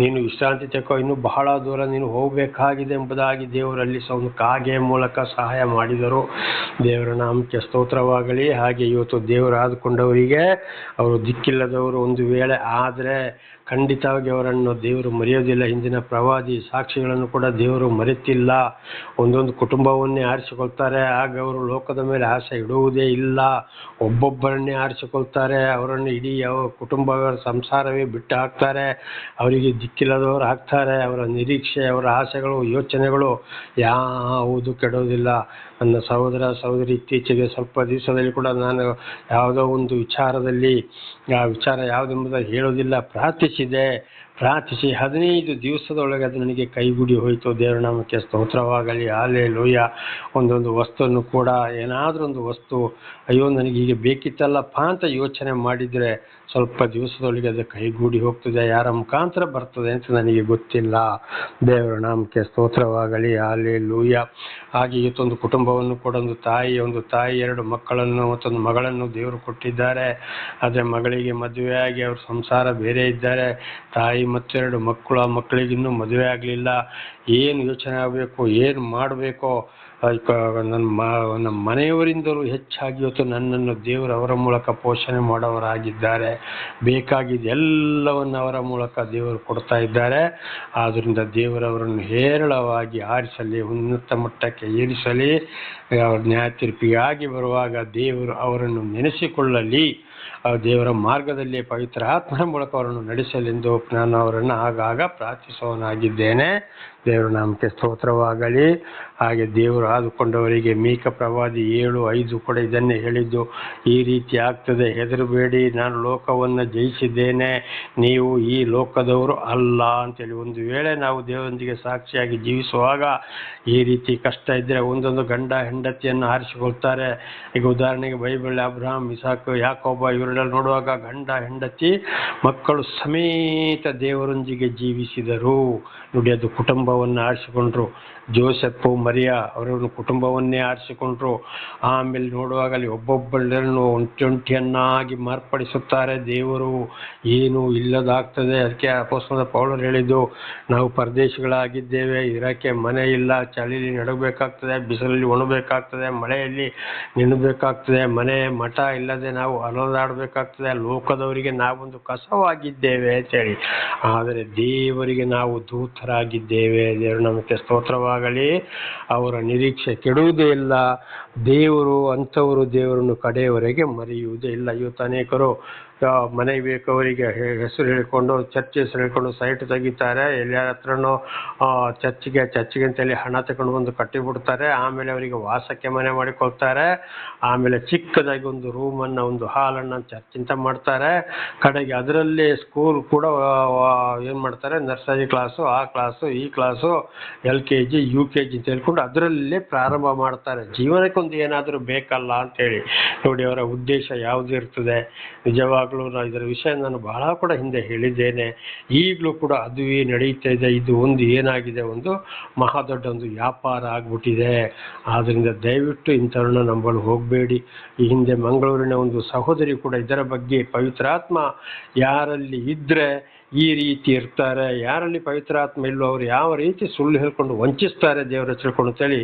ನೀನು ವಿಶ್ರಾಂತಿ ತಗೋ, ಇನ್ನೂ ಬಹಳ ದೂರ ನೀನು ಹೋಗಬೇಕಾಗಿದೆ ಎಂಬುದಾಗಿ ದೇವರಲ್ಲಿ ಒಂದು ಕಾಗೆಯ ಮೂಲಕ ಸಹಾಯ ಮಾಡಿದರು. ದೇವರ ನಾಮಕ್ಕೆ ಸ್ತೋತ್ರವಾಗಲಿ. ಹಾಗೆ ಇವತ್ತು ದೇವರು ಆದುಕೊಂಡವರಿಗೆ ಅವರು ದಿಕ್ಕಿಲ್ಲದವರು ಒಂದು ವೇಳೆ ಆದರೆ ಖಂಡಿತವಾಗಿ ಅವರನ್ನು ದೇವರು ಮರೆಯೋದಿಲ್ಲ. ಹಿಂದಿನ ಪ್ರವಾದಿ ಸಾಕ್ಷಿಗಳನ್ನು ಕೂಡ ದೇವರು ಮರೆತಿಲ್ಲ. ಒಂದೊಂದು ಕುಟುಂಬವನ್ನೇ ಆರಿಸಿಕೊಳ್ತಾರೆ, ಆಗ ಅವರು ಲೋಕದ ಮೇಲೆ ಆಸೆ ಇಡುವುದೇ ಇಲ್ಲ. ಒಬ್ಬೊಬ್ಬರನ್ನೇ ಆರಿಸಿಕೊಳ್ತಾರೆ, ಅವರನ್ನು ಇಡೀ ಕುಟುಂಬ ಸಂಸಾರವೇ ಬಿಟ್ಟು ಹಾಕ್ತಾರೆ, ಅವರಿಗೆ ದಿಕ್ಕಿಲ್ಲದವರು ಆಗ್ತಾರೆ. ಅವರ ನಿರೀಕ್ಷೆ, ಅವರ ಆಸೆಗಳು, ಯೋಚನೆಗಳು ಯಾವುದು ಕೆಡೋದಿಲ್ಲ. ನನ್ನ ಸಹೋದರ ಸಹೋದರಿ, ಇತ್ತೀಚೆಗೆ ಸ್ವಲ್ಪ ದಿವಸದಲ್ಲಿ ಕೂಡ ನಾನು ಯಾವುದೋ ಒಂದು ವಿಚಾರದಲ್ಲಿ, ಆ ವಿಚಾರ ಯಾವುದೆಂಬುದಾಗಿ ಹೇಳೋದಿಲ್ಲ, ಪ್ರಾರ್ಥಿಸಿ 15 ದಿವಸದೊಳಗೆ ಅದು ನನಗೆ ಕೈಗೂಡಿ ಹೋಯಿತು. ದೇವರ ನಾಮಕ್ಕೆ ಸ್ತೋತ್ರವಾಗಲಿ. ಹಲ್ಲೆಲೂಯಾ. ಒಂದೊಂದು ವಸ್ತುವನ್ನು ಕೂಡ, ಏನಾದರೂ ಒಂದು ವಸ್ತು, ಅಯ್ಯೋ ನನಗೆ ಹೀಗೆ ಬೇಕಿತ್ತಲ್ಲಪ್ಪ ಅಂತ ಯೋಚನೆ ಮಾಡಿದರೆ ಸ್ವಲ್ಪ ದಿವಸದೊಳಗೆ ಅದು ಕೈಗೂಡಿ ಹೋಗ್ತದೆ. ಯಾರ ಮುಖಾಂತರ ಬರ್ತದೆ ಅಂತ ನನಗೆ ಗೊತ್ತಿಲ್ಲ. ದೇವರ ನಾಮಕ್ಕೆ ಸ್ತೋತ್ರವಾಗಲಿ. ಹಲ್ಲೆಲೂಯಾ. ಹಾಗೆ ಇವತ್ತೊಂದು ಕುಟುಂಬವನ್ನು ಕೂಡ, ಒಂದು ತಾಯಿ 2 ಮಕ್ಕಳನ್ನು ಮತ್ತೊಂದು ಮಗಳನ್ನು ದೇವರು ಕೊಟ್ಟಿದ್ದಾರೆ. ಆದರೆ ಮಗಳಿಗೆ ಮದುವೆಯಾಗಿ ಅವ್ರ ಸಂಸಾರ ಬೇರೆ ಇದ್ದಾರೆ. ತಾಯಿ ಮತ್ತು 2 ಮಕ್ಕಳು, ಆ ಮಕ್ಕಳಿಗೆ ಇನ್ನೂ ಮದುವೆ ಆಗಲಿಲ್ಲ. ಏನು ಯೋಚನೆ ಆಗಬೇಕು, ಏನು ಮಾಡಬೇಕೋ. ನಮ್ಮ ಮನೆಯವರಿಂದಲೂ ಹೆಚ್ಚಾಗಿ ಇವತ್ತು ನನ್ನನ್ನು ದೇವರು ಅವರ ಮೂಲಕ ಪೋಷಣೆ ಮಾಡೋವರಾಗಿದ್ದಾರೆ. ಬೇಕಾಗಿದ್ದು ಎಲ್ಲವನ್ನು ಅವರ ಮೂಲಕ ದೇವರು ಕೊಡ್ತಾ ಇದ್ದಾರೆ. ಆದ್ದರಿಂದ ದೇವರವರನ್ನು ಹೇರಳವಾಗಿ ಆರಿಸಲಿ, ಉನ್ನತ ಮಟ್ಟಕ್ಕೆ ಏರಿಸಲಿ. ನ್ಯಾಯ ತೀರ್ಪಿಗಾಗಿ ಬರುವಾಗ ದೇವರು ಅವರನ್ನು ನೆನೆಸಿಕೊಳ್ಳಲಿ. ದೇವರ ಮಾರ್ಗದಲ್ಲಿ ಪವಿತ್ರ ಆತ್ಮನ ಮೂಲಕ ಅವರನ್ನು ನಡೆಸಲೆಂದು ನಾನು ಅವರನ್ನು ಆಗಾಗ ಪ್ರಾರ್ಥಿಸುವವನಾಗಿದ್ದೇನೆ. ದೇವರ ನಾಮಕ್ಕೆ ಸ್ತೋತ್ರವಾಗಲಿ. ಹಾಗೆ ದೇವರು ಆದುಕೊಂಡವರಿಗೆ ಮೀಕ ಪ್ರವಾದಿ 7:5 ಕೂಡ ಇದನ್ನೇ ಹೇಳಿದ್ದು. ಈ ರೀತಿ ಆಗ್ತದೆ, ಹೆದರಬೇಡಿ, ನಾನು ಲೋಕವನ್ನು ಜಯಿಸಿದ್ದೇನೆ, ನೀವು ಈ ಲೋಕದವರು ಅಲ್ಲ ಅಂತೇಳಿ. ಒಂದು ವೇಳೆ ನಾವು ದೇವರೊಂದಿಗೆ ಸಾಕ್ಷಿಯಾಗಿ ಜೀವಿಸುವಾಗ ಈ ರೀತಿ ಕಷ್ಟ ಇದ್ದರೆ ಒಂದೊಂದು ಗಂಡ ಹೆಂಡತಿಯನ್ನು ಆರಿಸಿಕೊಳ್ತಾರೆ. ಈಗ ಉದಾಹರಣೆಗೆ ಬೈಬಲ್ ಅಬ್ರಹಾಂ, ಇಸಾಕ್, ಯಾಕೋಬ ಇವರೆಲ್ಲ ನೋಡುವಾಗ ಗಂಡ ಹೆಂಡತಿ ಮಕ್ಕಳು ಸಮೇತ ದೇವರೊಂದಿಗೆ ಜೀವಿಸಿದರು. ನೋಡಿ, ಅದು ಕುಟುಂಬವನ್ನು ಆರಿಸಿಕೊಂಡ್ರು. ಜೋಸೆಫು, ಮರಿಯಾ ಅವರನ್ನು ಕುಟುಂಬವನ್ನೇ ಆರಿಸಿಕೊಂಡ್ರು. ಆಮೇಲೆ ನೋಡುವಾಗ ಅಲ್ಲಿ ಒಬ್ಬೊಬ್ಬರನ್ನು ಒಂಟಿಯನ್ನಾಗಿ ಮಾರ್ಪಡಿಸುತ್ತಾರೆ ದೇವರು. ಏನು ಇಲ್ಲದಾಗ್ತದೆ. ಅದಕ್ಕೆ ಅಪೊಸ್ತಲನಾದ ಪೌಲರು ಹೇಳಿದ್ದು, ನಾವು ಪರದೇಶಿಗಳಾಗಿದ್ದೇವೆ, ಇರೋಕ್ಕೆ ಮನೆ ಇಲ್ಲ, ಚಳಿಯಲ್ಲಿ ನಡಗಬೇಕಾಗ್ತದೆ, ಬಿಸಿಲಲ್ಲಿ ಒಣಬೇಕಾಗ್ತದೆ, ಮಳೆಯಲ್ಲಿ ನೆನಬೇಕಾಗ್ತದೆ, ಮನೆ ಮಠ ಇಲ್ಲದೆ ನಾವು ಅಲದಾಡಬೇಕಾಗ್ತದೆ. ಲೋಕದವರಿಗೆ ನಾವೊಂದು ಕಸವಾಗಿದ್ದೇವೆ ಅಂತೇಳಿ, ಆದರೆ ದೇವರಿಗೆ ನಾವು ದೂತರಾಗಿದ್ದೇವೆ. ದೇವರು ನಮಗೆ ಸ್ತೋತ್ರವಾಗಲಿ. ಅವರ ನಿರೀಕ್ಷೆ ಕೆಡುವುದೇ ಇಲ್ಲ. ಅಂಥವರು ದೇವರನ್ನು ಕಡೆಯವರೆಗೆ ಮರೆಯುವುದೇ ಇಲ್ಲ. ಇವತ್ತು ಅನೇಕರು ಮನೆ ಬೇಕವರಿಗೆ ಹೆಸರು ಹೇಳಿಕೊಂಡು, ಚರ್ಚ್ ಹೆಸರು ಹೇಳಿಕೊಂಡು ಸೈಟ್ ತೆಗಿತಾರೆ. ಎಲ್ಲರ ಹತ್ರನೂ ಚರ್ಚ್ಗೆ ಅಂತೇಳಿ ಹಣ ತಗೊಂಡು ಬಂದು ಕಟ್ಟಿಬಿಡ್ತಾರೆ. ಆಮೇಲೆ ಅವರಿಗೆ ವಾಸಕ್ಕೆ ಮನೆ ಮಾಡಿಕೊಳ್ತಾರೆ. ಆಮೇಲೆ ಚಿಕ್ಕದಾಗಿ ಒಂದು ರೂಮನ್ನು, ಒಂದು ಹಾಲನ್ನು ಚರ್ಚ್ ಅಂತ ಮಾಡ್ತಾರೆ. ಕಡೆಗೆ ಅದರಲ್ಲೇ ಸ್ಕೂಲ್ ಕೂಡ ಏನು ಮಾಡ್ತಾರೆ, ನರ್ಸರಿ ಕ್ಲಾಸು, ಆ ಕ್ಲಾಸು, ಈ ಕ್ಲಾಸು, LKG UKG ಅಂತ ಹೇಳ್ಕೊಂಡು ಅದರಲ್ಲೇ ಪ್ರಾರಂಭ ಮಾಡ್ತಾರೆ. ಜೀವನಕ್ಕೊಂದು ಏನಾದರೂ ಬೇಕಲ್ಲ ಅಂತೇಳಿ. ನೋಡಿ, ಅವರ ಉದ್ದೇಶ ಯಾವುದು ಇರ್ತದೆ. ನಿಜವಾಗ್ಲೂ ಇದರ ವಿಷಯ ನಾನು ಬಹಳ ಕೂಡ ಹಿಂದೆ ಹೇಳಿದ್ದೇನೆ. ಈಗಲೂ ಕೂಡ ಅದುವೇ ನಡೀತಾ ಇದೆ. ಇದು ಒಂದು ಏನಾಗಿದೆ, ಒಂದು ಮಹಾದೊಡ್ಡ ಒಂದು ವ್ಯಾಪಾರ ಆಗ್ಬಿಟ್ಟಿದೆ. ಆದ್ದರಿಂದ ದಯವಿಟ್ಟು ಇಂಥವ್ರನ್ನ ನಂಬಲು ಹೋಗಬೇಡಿ. ಈ ಹಿಂದೆ ಮಂಗಳೂರಿನ ಒಂದು ಸಹೋದರಿ ಕೂಡ ಇದರ ಬಗ್ಗೆ, ಪವಿತ್ರಾತ್ಮ ಯಾರಲ್ಲಿ ಇದ್ದರೆ ಈ ರೀತಿ ಇರ್ತಾರೆ, ಯಾರಲ್ಲಿ ಪವಿತ್ರಾತ್ಮ ಇಲ್ಲೋ ಅವರು ಯಾವ ರೀತಿ ಸುಳ್ಳು ಹೇಳ್ಕೊಂಡು ವಂಚಿಸ್ತಾರೆ ದೇವರ ತಿಳ್ಕೊಂಡು ಅಂತೇಳಿ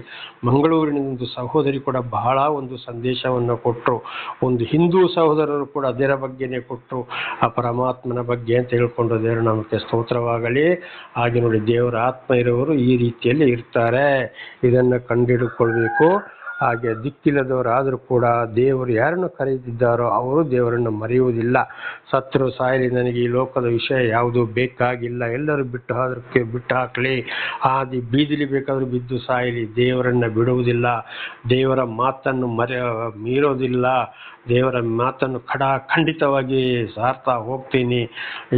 ಮಂಗಳೂರಿನ ಒಂದು ಸಹೋದರಿ ಕೂಡ ಬಹಳ ಒಂದು ಸಂದೇಶವನ್ನು ಕೊಟ್ಟರು. ಒಂದು ಹಿಂದೂ ಸಹೋದರರು ಕೂಡ ಅದರ ಬಗ್ಗೆನೇ ಕೊಟ್ಟರು, ಆ ಪರಮಾತ್ಮನ ಬಗ್ಗೆ ಅಂತ ಹೇಳ್ಕೊಂಡು. ದೇವರ ನಮಗೆ ಸ್ತೋತ್ರವಾಗಲಿ. ಹಾಗೆ ನೋಡಿ, ದೇವರ ಆತ್ಮ ಇರುವವರು ಈ ರೀತಿಯಲ್ಲಿ ಇರ್ತಾರೆ. ಇದನ್ನು ಕಂಡುಹಿಡಿದುಕೊಳ್ಬೇಕು. ಹಾಗೆ ದಿಕ್ಕಿಲ್ಲದವರಾದರೂ ಕೂಡ ದೇವರು ಯಾರನ್ನು ಕರೆದಿದ್ದಾರೋ ಅವರು ದೇವರನ್ನು ಮರೆಯುವುದಿಲ್ಲ. ಸತ್ರು ಸಾಯಲಿ, ನನಗೆ ಈ ಲೋಕದ ವಿಷಯ ಯಾವುದು ಬೇಕಾಗಿಲ್ಲ, ಎಲ್ಲರೂ ಬಿಟ್ಟು ಹಾಕಲಿ, ಆದಿ ಬೀದಿಲಿ ಬೇಕಾದರೂ ಬಿದ್ದು ಸಾಯಲಿ, ದೇವರನ್ನು ಬಿಡುವುದಿಲ್ಲ, ದೇವರ ಮಾತನ್ನು ಮೀರೋದಿಲ್ಲ, ದೇವರ ಮಾತನ್ನು ಖಂಡಿತವಾಗಿ ಸಾರ್ತಾ ಹೋಗ್ತೀನಿ.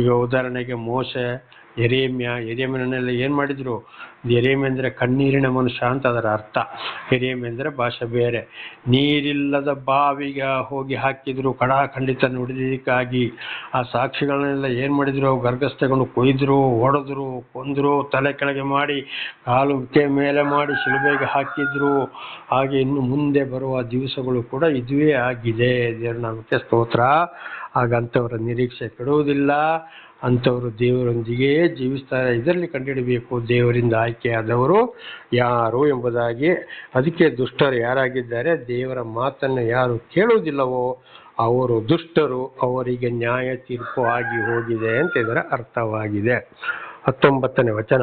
ಈಗ ಉದಾಹರಣೆಗೆ ಮೋಶೆ, ಎರೇಮ್ಯನೆಲ್ಲ ಏನು ಮಾಡಿದ್ರು? ಎರೇಮ್ಯ ಅಂದರೆ ಕಣ್ಣೀರಿನ ಮನುಷ್ಯ ಅಂತ ಅದರ ಅರ್ಥ. ಎರೇಮ್ಯ ಅಂದರೆ ಭಾಷೆ ಬೇರೆ. ನೀರಿಲ್ಲದ ಬಾವಿಗೆ ಹೋಗಿ ಹಾಕಿದ್ರು ಖಂಡಿತ ನುಡಿದಕ್ಕಾಗಿ. ಆ ಸಾಕ್ಷಿಗಳನ್ನೆಲ್ಲ ಏನು ಮಾಡಿದ್ರು? ಗರ್ಗಸ್ಥೆಗೊಂಡು ಕೊಯ್ದರು, ಹೊಡೆದ್ರು, ಕೊಂದರು, ತಲೆ ಕೆಳಗೆ ಮಾಡಿ, ಕಾಲು ಮೇಲೆ ಮಾಡಿ ಶಿಲುಬೆಗೆ ಹಾಕಿದ್ರು. ಹಾಗೆ ಇನ್ನು ಮುಂದೆ ಬರುವ ದಿವಸಗಳು ಕೂಡ ಇದುವೇ ಆಗಿದೆ. ದೇವರ ನಾಮಕ್ಕೆ ಸ್ತೋತ್ರ. ಹಾಗಂಥವರ ನಿರೀಕ್ಷೆ ಕೆಡುವುದಿಲ್ಲ. ಅಂಥವರು ದೇವರೊಂದಿಗೆ ಜೀವಿಸ್ತಾರೆ. ಇದರಲ್ಲಿ ಕಂಡುಹಿಡಬೇಕು ದೇವರಿಂದ ಆಯ್ಕೆಯಾದವರು ಯಾರು ಎಂಬುದಾಗಿ. ಅದಕ್ಕೆ ದುಷ್ಟರು ಯಾರಾಗಿದ್ದಾರೆ? ದೇವರ ಮಾತನ್ನು ಯಾರು ಕೇಳುವುದಿಲ್ಲವೋ ಅವರು ದುಷ್ಟರು, ಅವರಿಗೆ ನ್ಯಾಯ ತೀರ್ಪು ಆಗಿ ಹೋಗಿದೆ ಅಂತ ಇದರ ಅರ್ಥವಾಗಿದೆ. 19ನೇ ವಚನ.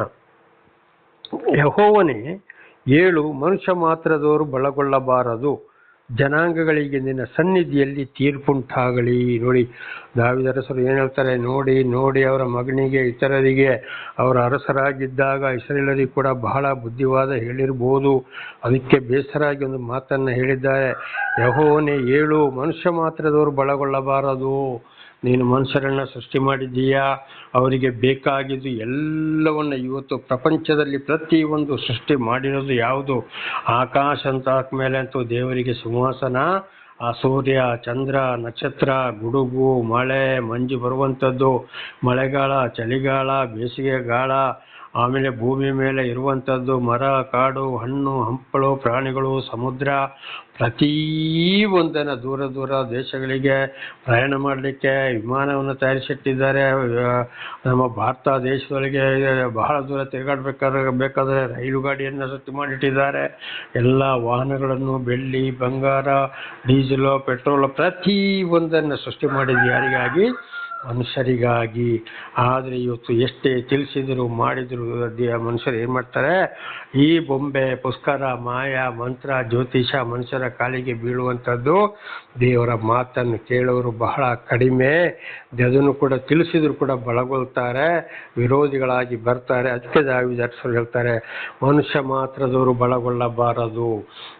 ಯೆಹೋವನೇ ಏಳು, ಮನುಷ್ಯ ಮಾತ್ರದವರು ಬಳಗೊಳ್ಳಬಾರದು, ಜನಾಂಗಗಳಿಗೆ ನಿನ್ನ ಸನ್ನಿಧಿಯಲ್ಲಿ ತೀರ್ಪುಂಟಾಗಲಿ. ನೋಡಿ, ದಾವೀದರಸರು ಏನು ಹೇಳ್ತಾರೆ, ನೋಡಿ ನೋಡಿ ಅವರ ಮಗನಿಗೆ ಇತರರಿಗೆ ಅವರ ಅರಸರಾಗಿದ್ದಾಗ ಇಸ್ರಾಯೇಲರಿಗೆ ಕೂಡ ಬಹಳ ಬುದ್ಧಿವಾದ ಹೇಳಿರ್ಬೋದು, ಅದಕ್ಕೆ ಬೇಸರಾಗಿ ಒಂದು ಮಾತನ್ನು ಹೇಳಿದ್ದಾರೆ. ಯೆಹೋವನೇ ಏಳು, ಮನುಷ್ಯ ಮಾತ್ರದವರು ಬಳಗೊಳ್ಳಬಾರದು. ನೀನು ಮನುಷ್ಯರನ್ನು ಸೃಷ್ಟಿ ಮಾಡಿದ್ದೀಯಾ, ಅವರಿಗೆ ಬೇಕಾಗಿದ್ದು ಎಲ್ಲವನ್ನು ಇವತ್ತು ಪ್ರಪಂಚದಲ್ಲಿ ಪ್ರತಿಯೊಂದು ಸೃಷ್ಟಿ ಮಾಡಿರೋದು ಯಾವುದು? ಆಕಾಶ ಅಂತ ಮೇಲೆ ಅಂತೂ ದೇವರಿಗೆ ಸಿಂಹಾಸನ, ಆ ಸೂರ್ಯ, ಚಂದ್ರ, ನಕ್ಷತ್ರ, ಗುಡುಗು, ಮಳೆ, ಮಂಜು ಬರುವಂಥದ್ದು, ಮಳೆಗಾಲ, ಚಳಿಗಾಲ, ಬೇಸಿಗೆಗಾಲ, ಆಮೇಲೆ ಭೂಮಿ ಮೇಲೆ ಇರುವಂಥದ್ದು ಮರ, ಕಾಡು, ಹಣ್ಣು, ಹಂಪಲು, ಪ್ರಾಣಿಗಳು, ಸಮುದ್ರ, ಪ್ರತಿಯೊಂದನ್ನು ದೂರ ದೂರ ದೇಶಗಳಿಗೆ ಪ್ರಯಾಣ ಮಾಡಲಿಕ್ಕೆ ವಿಮಾನವನ್ನು ತಯಾರಿಸಿಟ್ಟಿದ್ದಾರೆ. ನಮ್ಮ ಭಾರತ ದೇಶದೊಳಗೆ ಬಹಳ ದೂರ ಬೇಕಾದರೆ ರೈಲು ಗಾಡಿಯನ್ನು ಸೃಷ್ಟಿ ಮಾಡಿಟ್ಟಿದ್ದಾರೆ. ಎಲ್ಲ ವಾಹನಗಳನ್ನು ಬೆಳ್ಳಿ, ಬಂಗಾರ, ಡೀಸೆಲು, ಪೆಟ್ರೋಲ್ ಪ್ರತಿಯೊಂದನ್ನು ಸೃಷ್ಟಿ ಮಾಡಿದ್ದು ಯಾರಿಗಾಗಿ? ಮನುಷ್ಯರಿಗಾಗಿ. ಆದರೆ ಇವತ್ತು ಎಷ್ಟೇ ತಿಳಿಸಿದ್ರು ಮಾಡಿದ್ರು ಮನುಷ್ಯರು ಏನು ಮಾಡ್ತಾರೆ? ಈ ಬೊಂಬೆ, ಪುಷ್ಕರ, ಮಾಯ, ಮಂತ್ರ, ಜ್ಯೋತಿಷ ಮನುಷ್ಯರ ಕಾಲಿಗೆ ಬೀಳುವಂಥದ್ದು. ದೇವರ ಮಾತನ್ನು ಕೇಳೋರು ಬಹಳ ಕಡಿಮೆ. ಅದನ್ನು ಕೂಡ ತಿಳಿಸಿದ್ರು ಕೂಡ ಬಳಗೊಳ್ತಾರೆ, ವಿರೋಧಿಗಳಾಗಿ ಬರ್ತಾರೆ. ಅದಕ್ಕೆ ದಾವೀದರಸರು ಹೇಳ್ತಾರೆ, ಮನುಷ್ಯ ಮಾತ್ರದವರು ಬಳಗೊಳ್ಳಬಾರದು.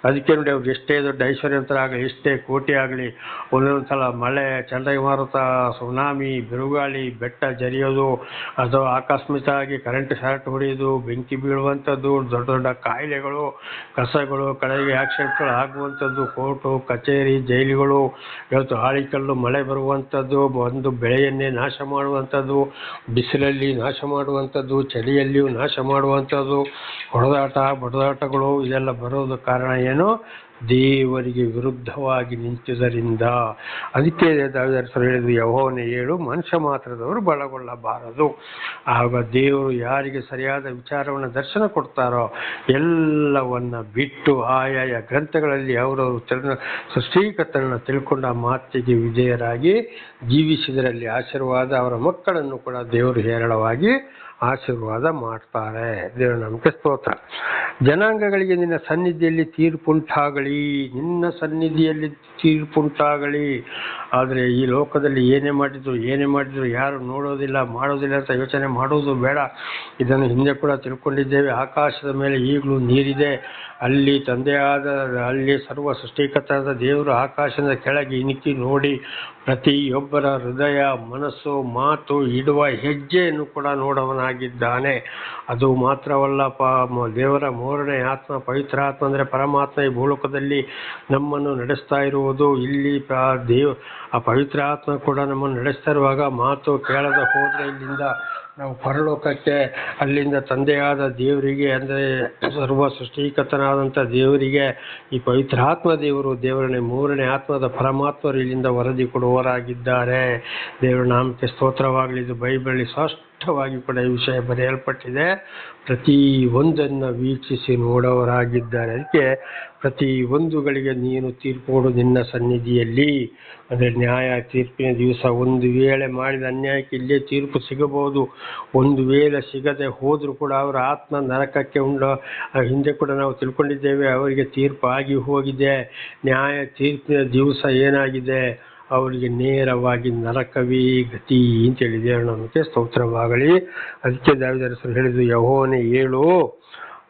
ಅದಕ್ಕೆ ನೋಡಿ, ಅವ್ರು ಎಷ್ಟೇ ದೊಡ್ಡ ಐಶ್ವರ್ಯವಂತರಾಗಲಿ, ಎಷ್ಟೇ ಕೋಟಿ ಆಗಲಿ, ಒಂದೊಂದು ಸಲ ಮಳೆ, ಚಂಡಮಾರುತ, ಸುನಾಮಿ, ಬಿರುಗಾಳಿ, ಬೆಟ್ಟ ಜರಿಯೋದು, ಅದು ಆಕಸ್ಮಿಕವಾಗಿ ಕರೆಂಟ್ ಶಾರ್ಟ್ ಹೊಡೆಯೋದು, ಬೆಂಕಿ ಬೀಳುವಂಥದ್ದು, ದೊಡ್ಡ ದೊಡ್ಡ ಕಾಯಿಲೆಗಳು, ಕಸಗಳು, ಕಡೆಗೆ ಆಕ್ಸಿಡೆಂಟ್ಗಳು ಆಗುವಂಥದ್ದು, ಕೋರ್ಟು, ಕಚೇರಿ, ಜೈಲುಗಳು, ಇವತ್ತು ಆಳಿಕಲ್ಲು ಮಳೆ ಬರುವಂಥದ್ದು, ಒಂದು ಬೆಳೆಯನ್ನೇ ನಾಶ ಮಾಡುವಂಥದ್ದು, ಬಿಸಿಲಲ್ಲಿ ನಾಶ ಮಾಡುವಂಥದ್ದು, ಚಳಿಯಲ್ಲಿಯೂ ನಾಶ ಮಾಡುವಂಥದ್ದು, ಹೊಡೆದಾಟ, ಬಡದಾಟಗಳು, ಇದೆಲ್ಲ ಬರೋದು ಕಾರಣ ಏನು? ದೇವರಿಗೆ ವಿರುದ್ಧವಾಗಿ ನಿಂತಿದ್ದರಿಂದ. ಅದಕ್ಕೆ ದಾವೀದರಸರು ಹೇಳಿದ್ರು, ಯೆಹೋವನೇ ಏಳು, ಮನುಷ್ಯ ಮಾತ್ರದವರು ಬಳಗೊಳ್ಳಬಾರದು. ಆಗ ದೇವರು ಯಾರಿಗೆ ಸರಿಯಾದ ವಿಚಾರವನ್ನು ದರ್ಶನ ಕೊಡ್ತಾರೋ ಎಲ್ಲವನ್ನ ಬಿಟ್ಟು ಆಯಾಯ ಗ್ರಂಥಗಳಲ್ಲಿ ಅವರವರು ಸೃಷ್ಟಿಕರ್ತನನ್ನು ತಿಳ್ಕೊಂಡ ಮಾತಿಗೆ ವಿಧೇಯರಾಗಿ ಜೀವಿಸಿದರಲ್ಲಿ ಆಶೀರ್ವಾದ, ಅವರ ಮಕ್ಕಳನ್ನು ಕೂಡ ದೇವರು ಹೇರಳವಾಗಿ ಆಶೀರ್ವಾದ ಮಾಡ್ತಾರೆ. ದೇವರ ನಮಗೆ ಸ್ತೋತ್ರ. ಜನಾಂಗಗಳಿಗೆ ನಿನ್ನ ಸನ್ನಿಧಿಯಲ್ಲಿ ತೀರ್ಪುಂಟಾಗಲಿ, ನಿನ್ನ ಸನ್ನಿಧಿಯಲ್ಲಿ ತೀರ್ಪುಂಟಾಗಲಿ. ಆದರೆ ಈ ಲೋಕದಲ್ಲಿ ಏನೇ ಮಾಡಿದ್ರು ಯಾರು ನೋಡೋದಿಲ್ಲ, ಮಾಡೋದಿಲ್ಲ ಅಂತ ಯೋಚನೆ ಮಾಡೋದು ಬೇಡ. ಇದನ್ನು ಹಿಂದೆ ಕೂಡ ತಿಳ್ಕೊಂಡಿದ್ದೇವೆ. ಆಕಾಶದ ಮೇಲೆ ಈಗಲೂ ನೀರಿದೆ. ಅಲ್ಲಿ ಅಲ್ಲಿ ಸರ್ವ ಸೃಷ್ಟಿಕರ್ತನಾದ ದೇವರು ಆಕಾಶದ ಕೆಳಗೆ ಇಣುಕಿ ನೋಡಿ ಪ್ರತಿಯೊಬ್ಬರ ಹೃದಯ, ಮನಸ್ಸು, ಮಾತು, ಇಡುವ ಹೆಜ್ಜೆಯನ್ನು ಕೂಡ ನೋಡವನಾಗಿದ್ದಾನೆ. ಅದು ಮಾತ್ರವಲ್ಲಪ್ಪ, ದೇವರ ಮೂರನೇ ಆತ್ಮ, ಪವಿತ್ರ ಆತ್ಮ ಅಂದರೆ ಪರಮಾತ್ಮ ಈ ಭೂಲೋಕದಲ್ಲಿ ನಮ್ಮನ್ನು ನಡೆಸ್ತಾ ಇರುವುದು. ಇಲ್ಲಿ ಆ ಪವಿತ್ರ ಆತ್ಮ ಕೂಡ ನಮ್ಮನ್ನು ನಡೆಸ್ತಾ ಇರುವಾಗ ಮಾತು ಕೇಳದ ಹೋದರೆ ಇಲ್ಲಿಂದ ನಾವು ಪರಲೋಕಕ್ಕೆ, ಅಲ್ಲಿಂದ ತಂದೆಯಾದ ದೇವರಿಗೆ ಅಂದರೆ ಸರ್ವ ಸೃಷ್ಟಿಕರ್ತನಾದಂಥ ದೇವರಿಗೆ ಈ ಪವಿತ್ರಾತ್ಮ ದೇವರನೇ ಮೂರನೇ ಆತ್ಮದ ಪರಮಾತ್ಮರು ಇಲ್ಲಿಂದ ವರದಿ ಕೊಡುವವರಾಗಿದ್ದಾರೆ. ದೇವರ ನಾಮಕ್ಕೆ ಸ್ತೋತ್ರವಾಗಲಿ. ಇದು ಬೈಬಲಲ್ಲಿ ಸ್ಪಷ್ಟವಾಗಿ ಕೂಡ ಈ ವಿಷಯ ಬರೆಯಲ್ಪಟ್ಟಿದೆ. ಪ್ರತಿ ಒಂದನ್ನು ವೀಕ್ಷಿಸಿ ನೋಡೋವರಾಗಿದ್ದಾರೆ. ಅದಕ್ಕೆ ಪ್ರತಿ ಒಂದುಗಳಿಗೆ ನೀನು ತೀರ್ಪು ಕೊಡು ನಿನ್ನ ಸನ್ನಿಧಿಯಲ್ಲಿ. ಅಂದರೆ ನ್ಯಾಯ ತೀರ್ಪಿನ ದಿವಸ ಒಂದು ವೇಳೆ ಮಾಡಿದ ಅನ್ಯಾಯಕ್ಕೆ ಇಲ್ಲೇ ತೀರ್ಪು ಸಿಗಬಹುದು. ಒಂದು ವೇಳೆ ಸಿಗದೆ ಹೋದರೂ ಕೂಡ ಅವರ ಆತ್ಮ ನರಕಕ್ಕೆ ಹಿಂದೆ ಕೂಡ ನಾವು ತಿಳ್ಕೊಂಡಿದ್ದೇವೆ, ಅವರಿಗೆ ತೀರ್ಪು ಆಗಿ ಹೋಗಿದೆ. ನ್ಯಾಯ ತೀರ್ಪಿನ ದಿವಸ ಏನಾಗಿದೆ? ಅವರಿಗೆ ನೇರವಾಗಿ ನರಕವೇ ಗತಿ ಅಂತೇಳಿ ದೇವರ ನಾಮಕ್ಕೆ ಸ್ತೋತ್ರವಾಗಲಿ. ಅದಕ್ಕೆ ದಾವೀದರಸರು ಹೇಳಿದ್ರು, ಯೆಹೋವನೇ ಏಳು,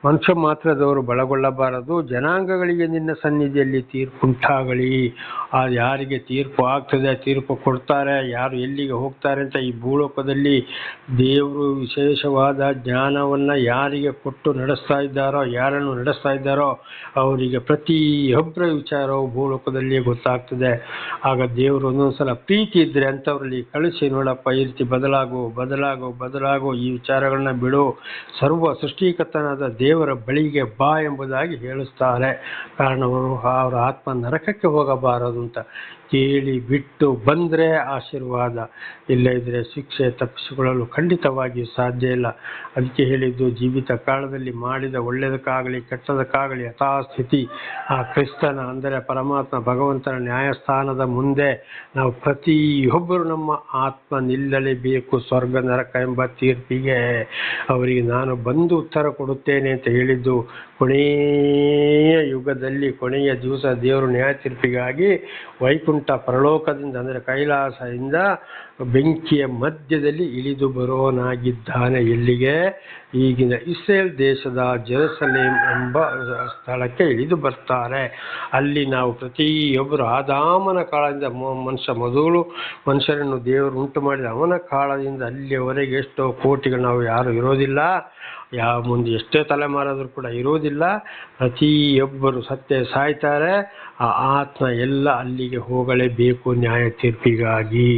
ಮನುಷ್ಯ ಮಾತ್ರದವರು ಬಳಗೊಳ್ಳಬಾರದು, ಜನಾಂಗಗಳಿಗೆ ನಿನ್ನ ಸನ್ನಿಧಿಯಲ್ಲಿ ತೀರ್ಪುಂಟಾಗಲಿ. ಯಾರಿಗೆ ತೀರ್ಪು ಆಗ್ತದೆ, ತೀರ್ಪು ಕೊಡ್ತಾರೆ, ಯಾರು ಎಲ್ಲಿಗೆ ಹೋಗ್ತಾರೆ ಅಂತ ಈ ಭೂಲೋಕದಲ್ಲಿ ದೇವರು ವಿಶೇಷವಾದ ಜ್ಞಾನವನ್ನು ಯಾರಿಗೆ ಕೊಟ್ಟು ನಡೆಸ್ತಾ ಇದ್ದಾರೋ, ಯಾರನ್ನು ನಡೆಸ್ತಾ ಇದ್ದಾರೋ ಅವರಿಗೆ ಪ್ರತಿಯೊಬ್ಬರ ವಿಚಾರವು ಭೂಲೋಕದಲ್ಲಿ ಗೊತ್ತಾಗ್ತದೆ. ಆಗ ದೇವರು ಒಂದೊಂದು ಸಲ ಪ್ರೀತಿ ಇದ್ದರೆ ಅಂಥವ್ರಲ್ಲಿ ಕಳಿಸಿ, ನೋಡಪ್ಪ ಈ ರೀತಿ ಬದಲಾಗು, ಈ ವಿಚಾರಗಳನ್ನ ಬಿಡು, ಸರ್ವ ಸೃಷ್ಟಿಕರ್ತನಾದ ದೇವರ ಬಳಿಗೆ ಬಾ ಎಂಬುದಾಗಿ ಹೇಳಿಸ್ತಾರೆ. ಕಾರಣ ಅವರ ಆತ್ಮ ನರಕಕ್ಕೆ ಹೋಗಬಾರದು ಅಂತ. ಕೇಳಿ ಬಿಟ್ಟು ಬಂದರೆ ಆಶೀರ್ವಾದ, ಇಲ್ಲದಿದ್ದರೆ ಶಿಕ್ಷೆ ತಪ್ಪಿಸಿಕೊಳ್ಳಲು ಖಂಡಿತವಾಗಿಯೂ ಸಾಧ್ಯ ಇಲ್ಲ. ಅದಕ್ಕೆ ಹೇಳಿದ್ದು, ಜೀವಿತ ಕಾಲದಲ್ಲಿ ಮಾಡಿದ ಒಳ್ಳೆಯದಕ್ಕಾಗಲಿ ಕೆಟ್ಟದಕ್ಕಾಗಲಿ ಯಥಾಸ್ಥಿತಿ ಆ ಕ್ರಿಸ್ತನ ಅಂದರೆ ಪರಮಾತ್ಮ ಭಗವಂತನ ನ್ಯಾಯಸ್ಥಾನದ ಮುಂದೆ ನಾವು ಪ್ರತಿಯೊಬ್ಬರು ನಮ್ಮ ಆತ್ಮ ನಿಲ್ಲಲೇಬೇಕು. ಸ್ವರ್ಗ ನರಕ ಎಂಬ ತೀರ್ಪಿಗೆ ಅವರಿಗೆ ನಾನು ಬಂದು ಉತ್ತರ ಕೊಡುತ್ತೇನೆ ಅಂತ ಹೇಳಿದ್ದು. ಕೊನೆಯ ಯುಗದಲ್ಲಿ ಕೊನೆಯ ದಿವಸ ದೇವರು ನ್ಯಾಯ ತೀರ್ಪಿಗಾಗಿ ವೈಕುಂಠ ಪರಲೋಕದಿಂದ ಅಂದರೆ ಕೈಲಾಸದಿಂದ ಬೆಂಕಿಯ ಮಧ್ಯದಲ್ಲಿ ಇಳಿದು ಬರೋನಾಗಿದ್ದಾನೆ. ಎಲ್ಲಿಗೆ? ಈಗಿನ ಇಸ್ರೇಲ್ ದೇಶದ ಜೆರುಸಲೇಮ್ ಎಂಬ ಸ್ಥಳಕ್ಕೆ ಇಳಿದು ಬರ್ತಾರೆ. ಅಲ್ಲಿ ನಾವು ಪ್ರತಿಯೊಬ್ಬರು ಆದಾಮನ ಕಾಲದಿಂದ ಮೊದಲು ಮನುಷ್ಯರನ್ನು ದೇವರು ಉಂಟು ಮಾಡಿದ ಅವನ ಕಾಲದಿಂದ ಅಲ್ಲಿಯವರೆಗೆ ಎಷ್ಟೋ ಕೋಟಿಗಳು ನಾವು ಯಾರು ಇರೋದಿಲ್ಲ, ಯಾವ ಮುಂದೆ ಎಷ್ಟೇ ತಲೆಮಾರಾದರೂ ಕೂಡ ಇರೋದಿಲ್ಲ. ಪ್ರತಿಯೊಬ್ಬರು ಸತ್ಯ ಸಾಯ್ತಾರೆ. ಆ ಆತ್ಮ ಎಲ್ಲ ಅಲ್ಲಿಗೆ ಹೋಗಲೇಬೇಕು ನ್ಯಾಯ ತೀರ್ಪಿಗಾಗಿ.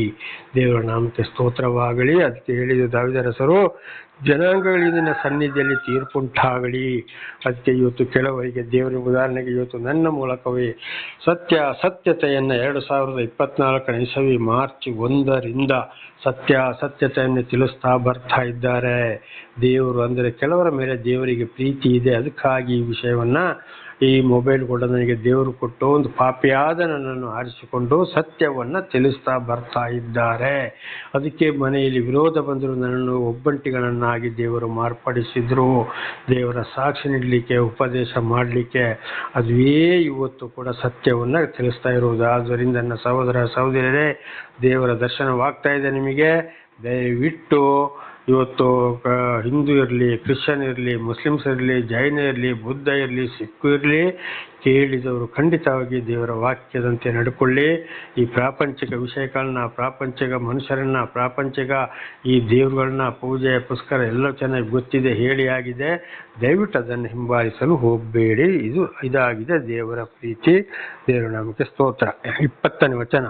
ದೇವರ ನಾಮಕ್ಕೆ ಸ್ತೋತ್ರವಾಗಲಿ. ಅದಕ್ಕೆ ಹೇಳಿದ ದಾವೀದರಸರು, ಜನಾಂಗಗಳಿಂದ ಸನ್ನಿಧಿಯಲ್ಲಿ ತೀರ್ಪುಂಟಾಗಲಿ. ಅದಕ್ಕೆ ಇವತ್ತು ಕೆಲವರಿಗೆ ದೇವರ ಉದಾಹರಣೆಗೆ ಇವತ್ತು ನನ್ನ ಮೂಲಕವೇ ಸತ್ಯತೆಯನ್ನು 2024 ಇಸವಿ ಮಾರ್ಚ್ 1ರಿಂದ ಸತ್ಯತೆಯನ್ನು ತಿಳಿಸ್ತಾ ಬರ್ತಾ ಇದ್ದಾರೆ. ದೇವರು ಅಂದರೆ ಕೆಲವರ ಮೇಲೆ ದೇವರಿಗೆ ಪ್ರೀತಿ ಇದೆ. ಅದಕ್ಕಾಗಿ ಈ ವಿಷಯವನ್ನ ಈ ಮೊಬೈಲ್ ಕೂಡ ನನಗೆ ದೇವರು ಕೊಟ್ಟು ಒಂದು ಪಾಪಿಯಾದ ನನ್ನನ್ನು ಆರಿಸಿಕೊಂಡು ಸತ್ಯವನ್ನ ತಿಳಿಸ್ತಾ ಬರ್ತಾ ಇದ್ದಾರೆ. ಅದಕ್ಕೆ ಮನೆಯಲ್ಲಿ ವಿರೋಧ ಬಂದರೂ ನನ್ನನ್ನು ಒಬ್ಬಂಟಿಗಳನ್ನಾಗಿ ದೇವರು ಮಾರ್ಪಡಿಸಿದ್ರು. ದೇವರ ಸಾಕ್ಷಿ ನೀಡಲಿಕ್ಕೆ, ಉಪದೇಶ ಮಾಡಲಿಕ್ಕೆ, ಅದುವೇ ಇವತ್ತು ಕೂಡ ಸತ್ಯವನ್ನ ತಿಳಿಸ್ತಾ ಇರುವುದು. ಆದ್ದರಿಂದ ನನ್ನ ಸಹೋದರ ಸಹೋದರಿಯರೇ, ದೇವರ ದರ್ಶನವಾಗ್ತಾ ಇದೆ ನಿಮಗೆ. ದಯವಿಟ್ಟು ಇವತ್ತು ಹಿಂದೂ ಇರಲಿ, ಕ್ರಿಶ್ಚಿಯನ್ ಇರಲಿ, ಮುಸ್ಲಿಮ್ಸ್ ಇರಲಿ, ಜೈನ ಇರಲಿ, ಬುದ್ಧ ಇರಲಿ, ಸಿಖ್ ಇರಲಿ, ಕೇಳಿದವರು ಖಂಡಿತವಾಗಿ ದೇವರ ವಾಕ್ಯದಂತೆ ನಡ್ಕೊಳ್ಳಿ. ಈ ಪ್ರಾಪಂಚಿಕ ವಿಷಯಗಳನ್ನ, ಪ್ರಾಪಂಚಿಕ ಮನುಷ್ಯರನ್ನ, ಪ್ರಾಪಂಚಿಕ ಈ ದೇವರುಗಳನ್ನ, ಪೂಜೆ ಪುಸ್ಕರ ಎಲ್ಲ ಚೆನ್ನಾಗಿ ಗೊತ್ತಿದೆ, ಹೇಳಿ ಆಗಿದೆ. ದಯವಿಟ್ಟು ಅದನ್ನು ಹಿಂಬಾಲಿಸಲು ಹೋಗಬೇಡಿ. ಇದಾಗಿದೆ ದೇವರ ಪ್ರೀತಿ. ದೇವರ ನಾಮಕ್ಕೆ ಸ್ತೋತ್ರ. 20ನೇ ವಚನ,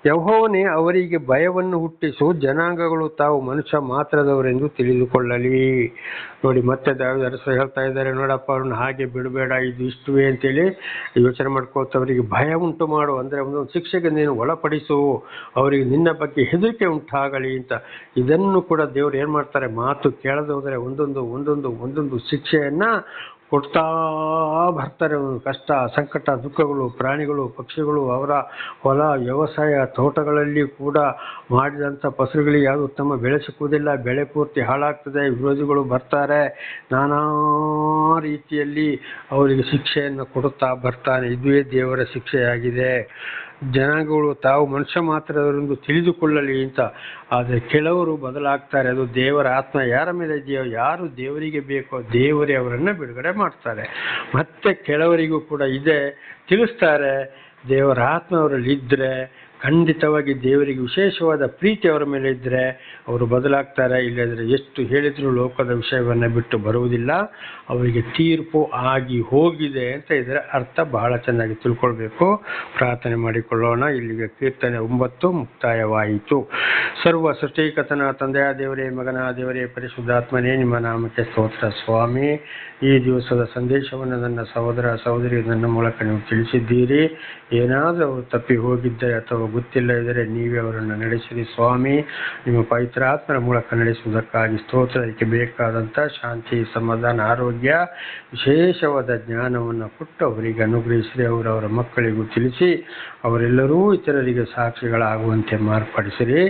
ಯೆಹೋವನೇ ಅವರಿಗೆ ಭಯವನ್ನು ಹುಟ್ಟಿಸು, ಜನಾಂಗಗಳು ತಾವು ಮನುಷ್ಯ ಮಾತ್ರದವರೆಂದು ತಿಳಿದುಕೊಳ್ಳಲಿ. ನೋಡಿ, ಮತ್ತೆ ದಾವೀದರಸರು ಹೇಳ್ತಾ ಇದ್ದಾರೆ, ನೋಡಪ್ಪ ಅವ್ರನ್ನ ಹಾಗೆ ಬಿಡಬೇಡ, ಇದು ಇಷ್ಟುವೇ ಅಂತೇಳಿ ಯೋಚನೆ ಮಾಡ್ಕೋತ ಅವರಿಗೆ ಭಯ ಉಂಟು ಮಾಡು, ಅಂದರೆ ಒಂದೊಂದು ಶಿಕ್ಷೆಗೆ ನೀನು ಒಳಪಡಿಸು, ಅವರಿಗೆ ನಿನ್ನ ಬಗ್ಗೆ ಹೆದರಿಕೆ ಉಂಟಾಗಲಿ ಅಂತ. ಇದನ್ನು ಕೂಡ ದೇವರು ಏನು ಮಾಡ್ತಾರೆ, ಮಾತು ಕೇಳದೆ ಹೋದರೆ ಒಂದೊಂದು ಶಿಕ್ಷೆಯನ್ನ ಕೊಡ್ತಾ ಬರ್ತಾರೆ. ಕಷ್ಟ, ಸಂಕಟ, ದುಃಖಗಳು, ಪ್ರಾಣಿಗಳು, ಪಕ್ಷಿಗಳು, ಅವರ ಹೊಲ, ವ್ಯವಸಾಯ, ತೋಟಗಳಲ್ಲಿ ಕೂಡ ಮಾಡಿದಂಥ ಫಸಲುಗಳಿಗೆ ಯಾವುದು ಉತ್ತಮ ಬೆಳೆ ಸಿಕ್ಕುವುದಿಲ್ಲ, ಬೆಳೆ ಪೂರ್ತಿ ಹಾಳಾಗ್ತದೆ, ವಿರೋಧಿಗಳು ಬರ್ತಾರೆ, ನಾನಾ ರೀತಿಯಲ್ಲಿ ಅವರಿಗೆ ಶಿಕ್ಷೆಯನ್ನು ಕೊಡುತ್ತಾ ಬರ್ತಾನೆ. ಇದುವೇ ದೇವರ ಶಿಕ್ಷೆಯಾಗಿದೆ. ಜನಾಂಗಗಳು ತಾವು ಮನುಷ್ಯ ಮಾತ್ರದವರೆಂದು ತಿಳಿದುಕೊಳ್ಳಲಿ ಅಂತ. ಆದರೆ ಕೆಲವರು ಬದಲಾಗ್ತಾರೆ. ಅದು ದೇವರ ಆತ್ಮ ಯಾರ ಮೇಲೆ ಇದೆಯೋ, ಯಾರು ದೇವರಿಗೆ ಬೇಕೋ ದೇವರೇ ಅವರನ್ನು ಬಿಡುಗಡೆ ಮಾಡ್ತಾರೆ. ಮತ್ತೆ ಕೆಲವರಿಗೂ ಕೂಡ ಇದೆ, ತಿಳಿಸ್ತಾರೆ. ದೇವರ ಆತ್ಮ ಅವರಲ್ಲಿ ಇದ್ದರೆ ಖಂಡಿತವಾಗಿ ದೇವರಿಗೆ ವಿಶೇಷವಾದ ಪ್ರೀತಿ ಅವರ ಮೇಲೆ ಇದ್ದರೆ ಅವರು ಬದಲಾಗ್ತಾರೆ. ಇಲ್ಲದ್ರೆ ಎಷ್ಟು ಹೇಳಿದ್ರು ಲೋಕದ ವಿಷಯವನ್ನು ಬಿಟ್ಟು ಬರುವುದಿಲ್ಲ. ಅವರಿಗೆ ತೀರ್ಪು ಆಗಿ ಹೋಗಿದೆ ಅಂತ ಇದರ ಅರ್ಥ ಬಹಳ ಚೆನ್ನಾಗಿ ತಿಳ್ಕೊಳ್ಬೇಕು. ಪ್ರಾರ್ಥನೆ ಮಾಡಿಕೊಳ್ಳೋಣ. ಇಲ್ಲಿಗೆ ಕೀರ್ತನೆ 9 ಮುಕ್ತಾಯವಾಯಿತು. ಸರ್ವ ಸೃಷ್ಟಿಕರ್ತನ ತಂದೆಯ ದೇವರೇ, ಮಗನ ದೇವರೇ, ಪರಿಶುದ್ಧಾತ್ಮನೇ, ನಿಮ್ಮ ನಾಮಕ್ಕೆ ಸ್ತೋತ್ರ ಸ್ವಾಮಿ. ಈ ದಿವಸದ ಸಂದೇಶವನ್ನು ನನ್ನ ಸಹೋದರ ಸಹೋದರಿ ನನ್ನ ಮೂಲಕ ನೀವು ತಿಳಿಸಿದ್ದೀರಿ. ಏನಾದರೂ ಅವರು ತಪ್ಪಿ ಹೋಗಿದ್ದರೆ ಅಥವಾ ಗೊತ್ತಿಲ್ಲ ಇದ್ದರೆ ನೀವೇ ಅವರನ್ನು ನಡೆಸಿರಿ ಸ್ವಾಮಿ. ನಿಮ್ಮ ಪವಿತ್ರಾತ್ಮರ ಮೂಲಕ ನಡೆಸುವುದಕ್ಕಾಗಿ ಸ್ತೋತ್ರ. ಅದಕ್ಕೆ ಬೇಕಾದಂಥ ಶಾಂತಿ, ಸಮಾಧಾನ, ಆರೋಗ್ಯ, ವಿಶೇಷವಾದ ಜ್ಞಾನವನ್ನು ಕೊಟ್ಟು ಅವರಿಗೆ ಅನುಗ್ರಹಿಸಿರಿ. ಅವರವರ ಮಕ್ಕಳಿಗೂ ತಿಳಿಸಿ ಅವರೆಲ್ಲರೂ ಇತರರಿಗೆ ಸಾಕ್ಷಿಗಳಾಗುವಂತೆ ಮಾರ್ಪಡಿಸಿರಿ.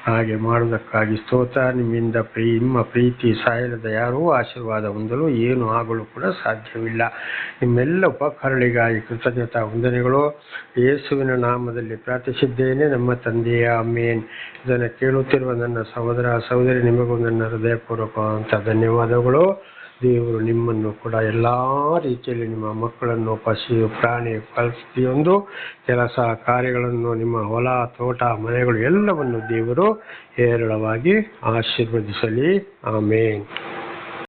ಹಾಗೆ ಮಾಡುವುದಕ್ಕಾಗಿ ಸ್ತೋತ್ರ. ನಿಮ್ಮ ಪ್ರೀತಿ ಸಾಯಲದ ಯಾರೂ ಆಶೀರ್ವಾದ ಹೊಂದಲು ಏನು ಆಗಲು ಕೂಡ ಸಾಧ್ಯವಿಲ್ಲ. ನಿಮ್ಮೆಲ್ಲ ಉಪಕಾರಗಳಿಗಾಗಿ ಕೃತಜ್ಞತಾ ವಂದನೆಗಳು. ಯೇಸುವಿನ ನಾಮದಲ್ಲಿ ಪ್ರಾರ್ಥಿಸಿದ್ದೇನೆ, ನಮ್ಮ ತಂದೆಯ ಆಮೇನ್. ಇದನ್ನು ಕೇಳುತ್ತಿರುವ ನನ್ನ ಸಹೋದರ ಸಹೋದರಿ, ನಿಮಗೂ ನನ್ನ ಹೃದಯಪೂರ್ವಕವಾದಂಥ ಧನ್ಯವಾದಗಳು. ದೇವರು ನಿಮ್ಮನ್ನು ಕೂಡ ಎಲ್ಲ ರೀತಿಯಲ್ಲಿ, ನಿಮ್ಮ ಮಕ್ಕಳನ್ನು, ಪಶು ಪ್ರಾಣಿ, ಪ್ರತಿಯೊಂದು ಕೆಲಸ ಕಾರ್ಯಗಳನ್ನು, ನಿಮ್ಮ ಹೊಲ ತೋಟ ಮನೆಗಳು ಎಲ್ಲವನ್ನು ದೇವರು ಹೇರಳವಾಗಿ ಆಶೀರ್ವದಿಸಲಿ. ಆಮೇನ್.